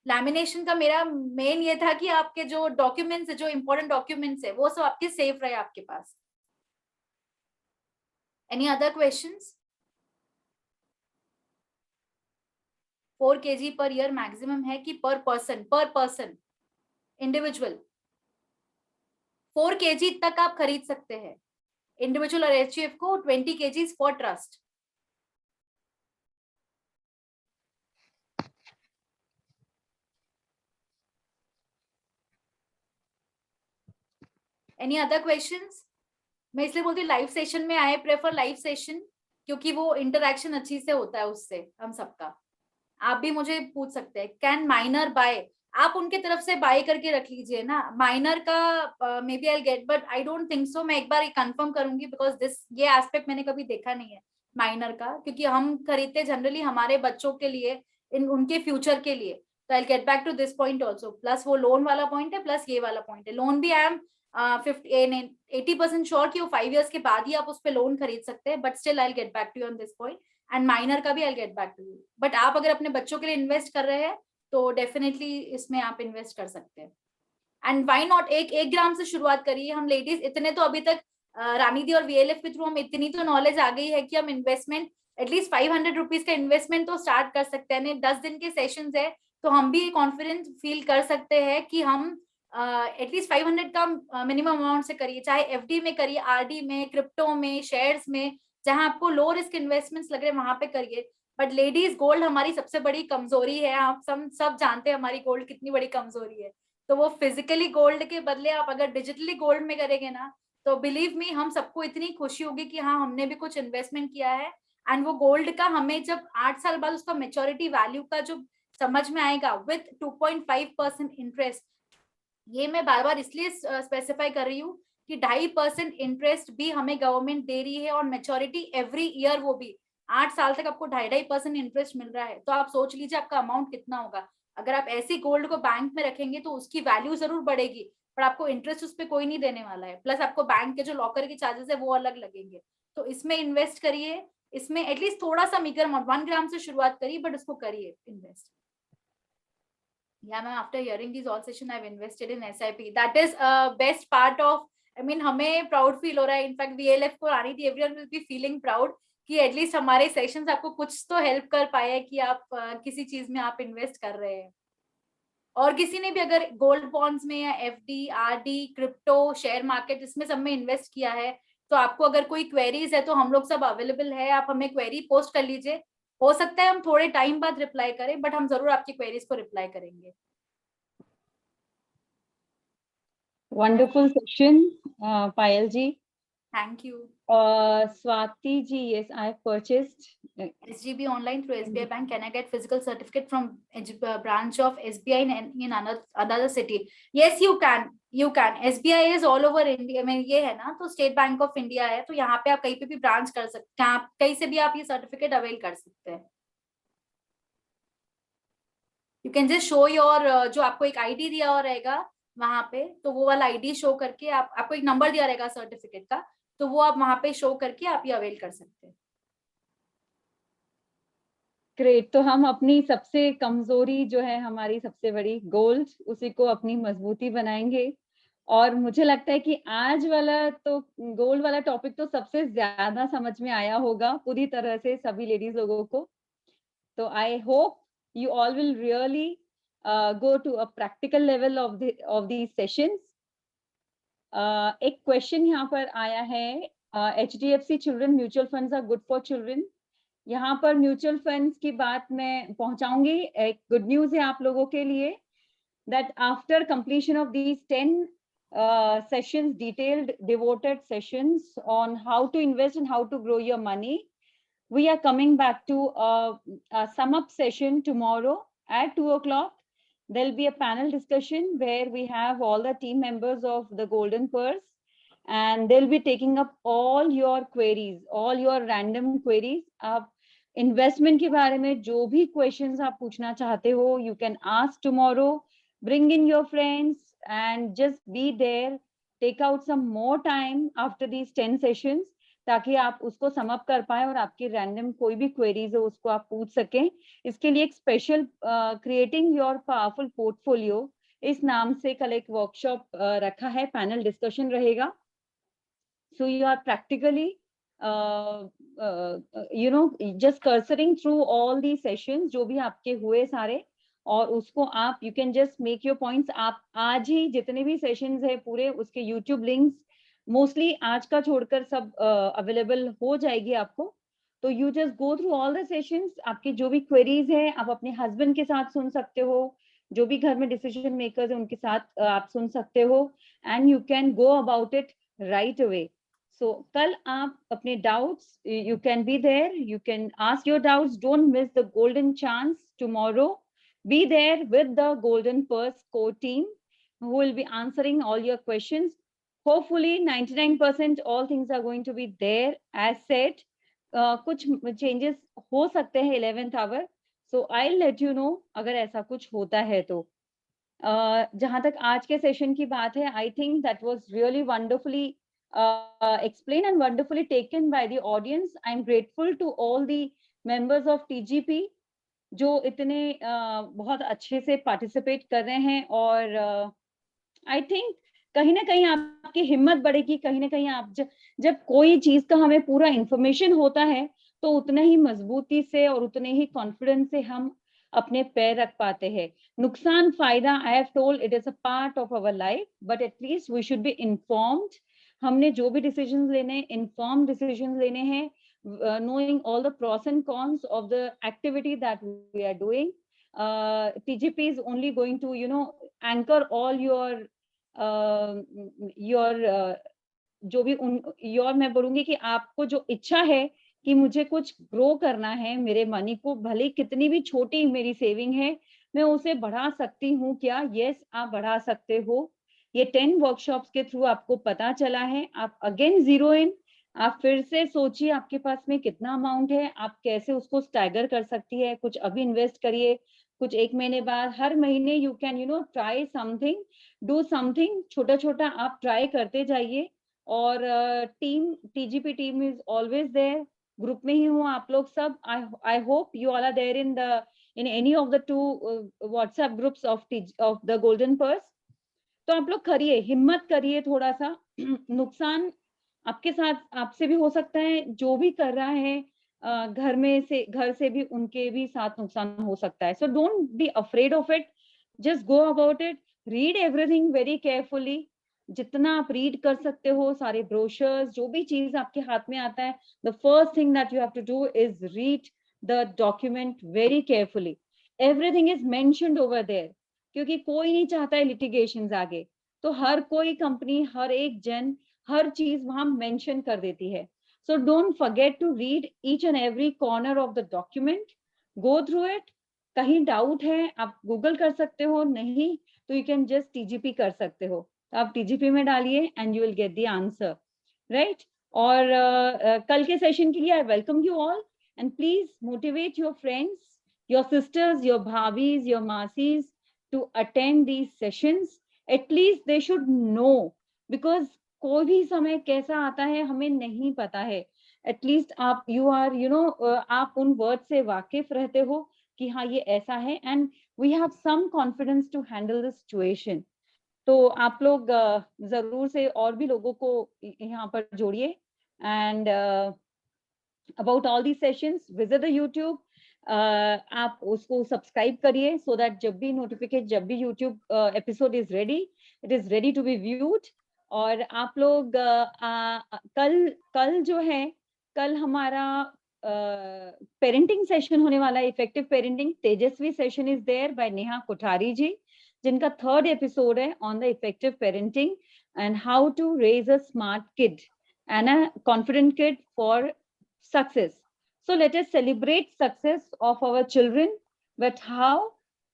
लैमिनेशन का मेरा मेन ये था कि आपके जो डॉक्यूमेंट्स, जो इंपॉर्टेंट डॉक्यूमेंट्स है, वो सब आपके सेफ रहे आपके पास। Any other questions? 4 kg per year maximum है कि पर पर्सन इंडिविजुअल? 4 kg तक आप खरीद सकते हैं इंडिविजुअल, और एचयूएफ को 20 kg for trust. Any other questions? मैं इसलिए बोलती हूँ लाइव सेशन में आए, प्रेफर लाइव सेशन, क्योंकि वो इंटरेक्शन अच्छी से होता है उससे हम सबका। आप भी मुझे पूछ सकते हैं, कैन माइनर बाय? आप उनके तरफ से बाय करके रख लीजिए ना, माइनर का may be I get, but I don't think so, मैं एक बार कंफर्म करूंगी, बिकॉज ये एस्पेक्ट मैंने कभी देखा नहीं है माइनर का, क्योंकि हम खरीदते जनरली हमारे बच्चों के लिए, उनके फ्यूचर के लिए, तो I get back to this point also, plus वो लोन वाला पॉइंट है, प्लस ये वाला पॉइंट है, लोन भी आई एम 80% श्योर कि वो 5 years के बाद ही आप उस पर लोन खरीद सकते हैं, but still I get back to you on this point, and minor का भी I get back to you, but आप अगर अपने बच्चों के लिए इन्वेस्ट कर रहे हैं तो डेफिनेटली इसमें आप इन्वेस्ट कर सकते हैं। एंड व्हाई नॉट, 1 ग्राम से शुरुआत करिए, हम लेडीज इतने तो अभी तक रानी दी और वीएलएफ के थ्रू हम इतनी तो नॉलेज आ गई है कि हम इन्वेस्टमेंट एटलीस्ट 500 रुपीज का इन्वेस्टमेंट तो स्टार्ट कर सकते हैं। 10 दिन के सेशंस है, तो हम भी कॉन्फिडेंस फील कर सकते हैं कि हम एटलीस्ट 500 का मिनिमम अमाउंट से करिए, चाहे एफडी में करिए, आरडी में, क्रिप्टो में, शेयर्स में, जहां आपको लो रिस्क इन्वेस्टमेंट्स लग रहे हैं वहां पे करिए। बट लेडीज, गोल्ड हमारी सबसे बड़ी कमजोरी है, आप सब जानते हैं हमारी गोल्ड कितनी बड़ी कमजोरी है, तो वो फिजिकली गोल्ड के बदले आप अगर डिजिटली गोल्ड में करेंगे ना, तो बिलीव मी, हम सबको इतनी खुशी होगी कि हाँ हमने भी कुछ इन्वेस्टमेंट किया है, एंड वो गोल्ड का हमें जब 8 साल बाद उसका मेच्योरिटी वैल्यू का जो समझ में आएगा विथ 2.5% इंटरेस्ट, ये मैं बार बार इसलिए स्पेसिफाई कर रही हूँ कि 2.5% इंटरेस्ट भी हमें गवर्नमेंट दे रही है, और मेच्योरिटी एवरी ईयर, वो भी 8 साल तक आपको 2.5% इंटरेस्ट मिल रहा है, तो आप सोच लीजिए आपका अमाउंट कितना होगा। अगर आप ऐसी गोल्ड को बैंक में रखेंगे तो उसकी वैल्यू जरूर बढ़ेगी, पर आपको इंटरेस्ट उस पर कोई नहीं देने वाला है, प्लस आपको बैंक के जो लॉकर के चार्जेस है वो अलग लगेंगे, तो इसमें इन्वेस्ट करिए, इसमें एटलीस्ट थोड़ा सा मीगर अमाउंट 1 ग्राम से शुरुआत करिए, बट उसको करिए invest. Yeah, ma'am, after hearing these all session, I've invested in SIP. That is best part of, I mean, हमें proud feel हो रहा है, इनफैक्ट VLF को आनी थी, everyone will be feeling proud कि एटलीस्ट हमारे सेशंस आपको कुछ तो हेल्प कर पाया है कि आप किसी चीज में आप इन्वेस्ट कर रहे हैं। और किसी ने भी अगर गोल्ड बॉन्ड्स में या FD, RD, crypto, share market, इसमें सब में इन्वेस्ट किया है, तो आपको अगर कोई क्वेरीज है तो हम लोग सब अवेलेबल है, आप हमें क्वेरी पोस्ट कर लीजिए, हो सकता है हम थोड़े टाइम बाद रिप्लाई करें, बट हम जरूर आपकी क्वेरीज को रिप्लाई करेंगे। Wonderful session, Payal ji. Thank you. Swati ji, yes, I have purchased SGB online through SBI Bank. Can I get physical certificate from branch of SBI in another city? Yes, you can. You can. SBI is all over India में ये है ना, तो state bank of India है, तो यहाँ पे आप कहीं पे भी ब्रांच कर सकते हैं, आप कहीं से भी आप ये सर्टिफिकेट अवेल कर सकते हैं. You can just show your जो आपको एक आईडी दिया हुआ रहेगा वहां पे, तो वो वाला आईडी शो करके आपको एक नंबर दिया रहेगा सर्टिफिकेट का, तो वो आप वहां पे शो करके आप ये अवेल कर सकते हैं. ग्रेट. तो हम अपनी सबसे कमजोरी जो है हमारी सबसे बड़ी गोल्ड, उसी को अपनी मजबूती बनाएंगे. और मुझे लगता है कि आज वाला तो गोल्ड वाला टॉपिक तो सबसे ज्यादा समझ में आया होगा पूरी तरह से सभी लेडीज लोगों को. तो I hope you all will really go to a practical level of these sessions. एक क्वेश्चन यहाँ पर आया है, HDFC children mutual funds are good for children. यहाँ पर म्यूचुअल फंड्स की बात मैं पहुंचाऊंगी. एक गुड न्यूज है आप लोगों के लिए, that after completion of these 10 sessions, detailed devoted sessions on how to invest and how to grow your money, we are coming back to a sum up session tomorrow at 2 o'clock. There'll be a panel discussion where we have all the team members of the Golden Purse, and they'll be taking up all your queries, all your random queries. आप investment के बारे में जो भी questions आप पूछना चाहते हो, you can ask tomorrow. Bring in your friends and just be there. Take out some more time after these 10 sessions ताकि आप उसको सम अप कर पाए और आपकी रैंडम कोई भी क्वेरीज हो उसको आप पूछ सकें. इसके लिए एक special creating your powerful portfolio इस नाम से कल एक वर्कशॉप रखा है, पैनल डिस्कशन रहेगा. So you are practically you know just cursoring through all the sessions जो भी आपके हुए सारे, और उसको आप you can just make your points. आप आज ही जितने भी सेशंस है पूरे उसके यूट्यूब लिंक्स मोस्टली आज का छोड़कर सब अवेलेबल हो जाएगी आपको. तो you just go through all the sessions. आपकी जो भी क्वेरीज है आप अपने हस्बैंड के साथ सुन सकते हो, जो भी घर में डिसीजन मेकर्स है उनके साथ आप सुन सकते हो, and you can go about it right away. So कल आप अपने doubts, you can be there, you can ask your doubts. Don't miss the golden chance tomorrow. Be there with the Golden Purse core team who will be answering all your questions. Hopefully 99% all things are going to be there as said. कुछ changes हो सकते हैं 11th hour. So I'll let you know अगर ऐसा कुछ होता है तो. जहाँ तक आज के सेशन की बात है, I think that was really wonderfully explained and wonderfully taken by the audience. I'm grateful to all the members of TGP जो इतने बहुत अच्छे से पार्टिसिपेट कर रहे हैं. और आई थिंक कहीं ना कहीं आपकी हिम्मत बढ़ेगी, कहीं ना कहीं आप जब कोई चीज का हमें पूरा इंफॉर्मेशन होता है तो उतने ही मजबूती से और उतने ही कॉन्फिडेंस से हम अपने पैर रख पाते हैं. नुकसान फायदा, I have told, it is a part of our life, but at least we should be informed. हमने जो भी डिसीजंस लेने, इन्फॉर्म्ड डिसीजंस लेने हैं, knowing all the pros and cons of the activity that we are doing. TGP is only going to, anchor all your जो भी your मैं बोलूंगी कि आपको जो इच्छा है कि मुझे कुछ ग्रो करना है, मेरे मनी को भले कितनी भी छोटी मेरी सेविंग है मैं उसे बढ़ा सकती हूँ क्या? यस, आप बढ़ा सकते हो. ये 10 वर्कशॉप्स के थ्रू आपको पता चला है. आप अगेन जीरो इन, आप फिर से सोचिए आपके पास में कितना अमाउंट है, आप कैसे उसको स्टैगर कर सकती है. कुछ अभी इन्वेस्ट करिए, कुछ एक महीने बाद, हर महीने you can try something, do something. छोटा छोटा आप ट्राई करते जाइए. और team, TGP team is always there. Group में ही हो आप लोग सब. I hope you all are there in any of the 2 WhatsApp groups of the Golden Purse. तो आप लोग करिए, हिम्मत करिए थोड़ा सा. नुकसान आपके साथ, आपसे भी हो सकता है, जो भी कर रहा है घर से भी उनके भी साथ नुकसान हो सकता है. So don't be afraid of it, just go about it. Read everything very carefully. जितना आप रीड कर सकते हो, सारे ब्रोशर्स, जो भी चीज आपके हाथ में आता है, the first thing that you have to do is read the document very carefully. Everything is mentioned over there, क्योंकि कोई नहीं चाहता है लिटिगेशंस आगे. तो हर कोई कंपनी, हर एक जन हर चीज वहां मेंशन कर देती है. So don't forget to read each and every corner of the document. Go through it. कहीं डाउट है आप गूगल कर सकते हो, नहीं तो यू कैन जस्ट टीजीपी कर सकते हो. तो आप टीजीपी में डालिए and you will get the answer, right. और कल के सेशन के लिए I welcome you all and please motivate your friends, your sisters, your भाभीज, योर मासीज to attend these sessions. At least they should know, because कोई भी समय कैसा आता है हमें नहीं पता है. एटलीस्ट आप यू आर आप उन वर्ड से वाकिफ रहते हो कि हाँ ये ऐसा है and we have some confidence to handle the situation. तो आप लोग जरूर से और भी लोगों को यहाँ पर जोड़िए. And about all the sessions visit the YouTube. आप उसको सब्सक्राइब करिए सो दैट जब भी YouTube episode is ready, it is ready to be viewed. और आप लोग कल जो है, कल हमारा पेरेंटिंग सेशन होने वाला है, effective parenting. Tejasvi session is there by Neha Kothari ji, जिनका 3rd एपिसोड है on the effective parenting and how to raise a smart kid and a confident kid for success. So let us celebrate success of our children, but how?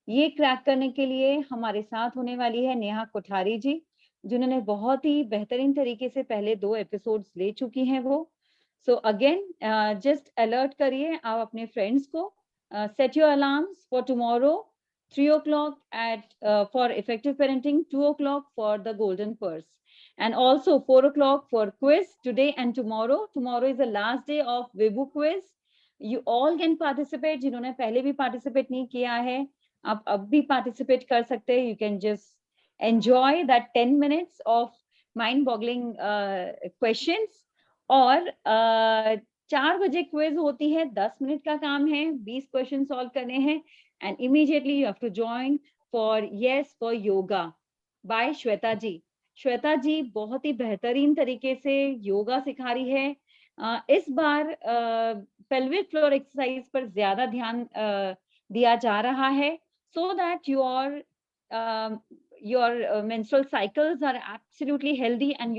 ये crack करने के लिए हमारे साथ होने वाली है नेहा कोठारी जी, जिन्होंने बहुत ही बेहतरीन तरीके से पहले 2 एपिसोड्स ले चुकी हैं वो. सो अगेन जस्ट अलर्ट करिए आप अपने फ्रेंड्स को. Set your alarms for tomorrow 3 o'clock for effective parenting, 2 o'clock for the golden purse, and also 4 o'clock for quiz today and tomorrow. Tomorrow is the last day of Weibo quiz. You all can participate. जिन्होंने पहले भी participate नहीं किया है, आप अब भी participate कर सकते हैं. You can just enjoy that 10 minutes of mind-boggling questions. और 4 बजे क्विज होती है, 10 मिनट का काम है, 20 क्वेश्चन सॉल्व करने हैं. And immediately you have to join for Yes for Yoga by Shweta जी. श्वेता जी बहुत ही बेहतरीन तरीके से योगा सिखा रही है. इस बार pelvic floor exercise पर ज्यादा ध्यान दिया जा रहा है, so that your menstrual cycles are absolutely healthy and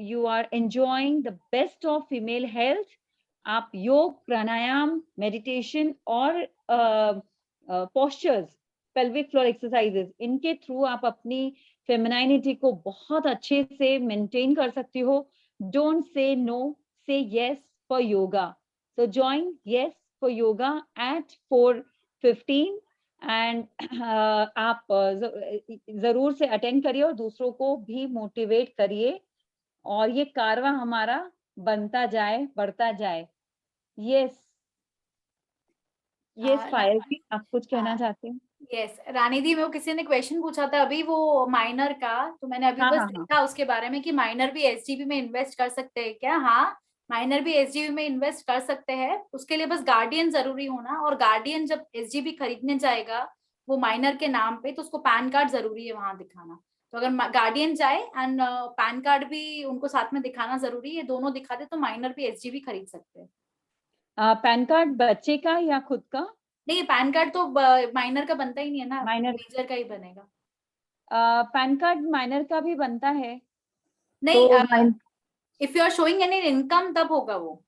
you are enjoying the best of female health. आप योग, प्राणायाम, मेडिटेशन और पोस्चर्स, पेल्विक फ्लोर एक्सरसाइजेस, इनके थ्रू आप अपनी फेमिनिनिटी को बहुत अच्छे से मेंटेन कर सकती हो. Don't say no, say yes for yoga. So join yes for yoga at 4:15 and आप जरूर से अटेंड करिए और दूसरों को भी मोटिवेट करिए और ये कारवा हमारा बनता जाए, बढ़ता जाए. यस फायर जी, आप कुछ कहना चाहते हैं? यस रानी दी, वो किसी ने क्वेश्चन पूछा था अभी वो माइनर का, तो मैंने अभी बस देखा उसके बारे में कि माइनर भी एसजीबी में इन्वेस्ट कर सकते हैं क्या. हाँ, माइनर भी एसजीबी में इन्वेस्ट कर सकते हैं. उसके लिए बस गार्डियन जरूरी होना, और गार्डियन जब एसजीबी खरीदने जाएगा वो माइनर के नाम पे, तो उसको पैन कार्ड जरूरी है वहां दिखाना. तो अगर गार्डियन जाए एंड पैन कार्ड भी उनको साथ में दिखाना जरूरी है, दोनों दिखा दे तो माइनर भी एसजीबी खरीद सकते हैं. पैन कार्ड बच्चे का या खुद का? नहीं, पैन कार्ड तो माइनर का बनता ही नहीं है ना, मेजर का ही बनेगा. पैन कार्ड माइनर का भी बनता है. नहीं, if you are showing any income तब होगा वो.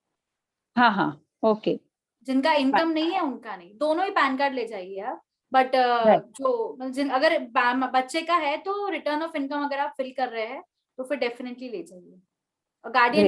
हाँ ओके. जिनका इनकम नहीं है उनका नहीं, दोनों ही पैन कार्ड ले जाइए आप. बट जो अगर बच्चे का है तो रिटर्न ऑफ इनकम अगर आप फिल कर रहे हैं तो फिर डेफिनेटली ले जाइए. गार्डियन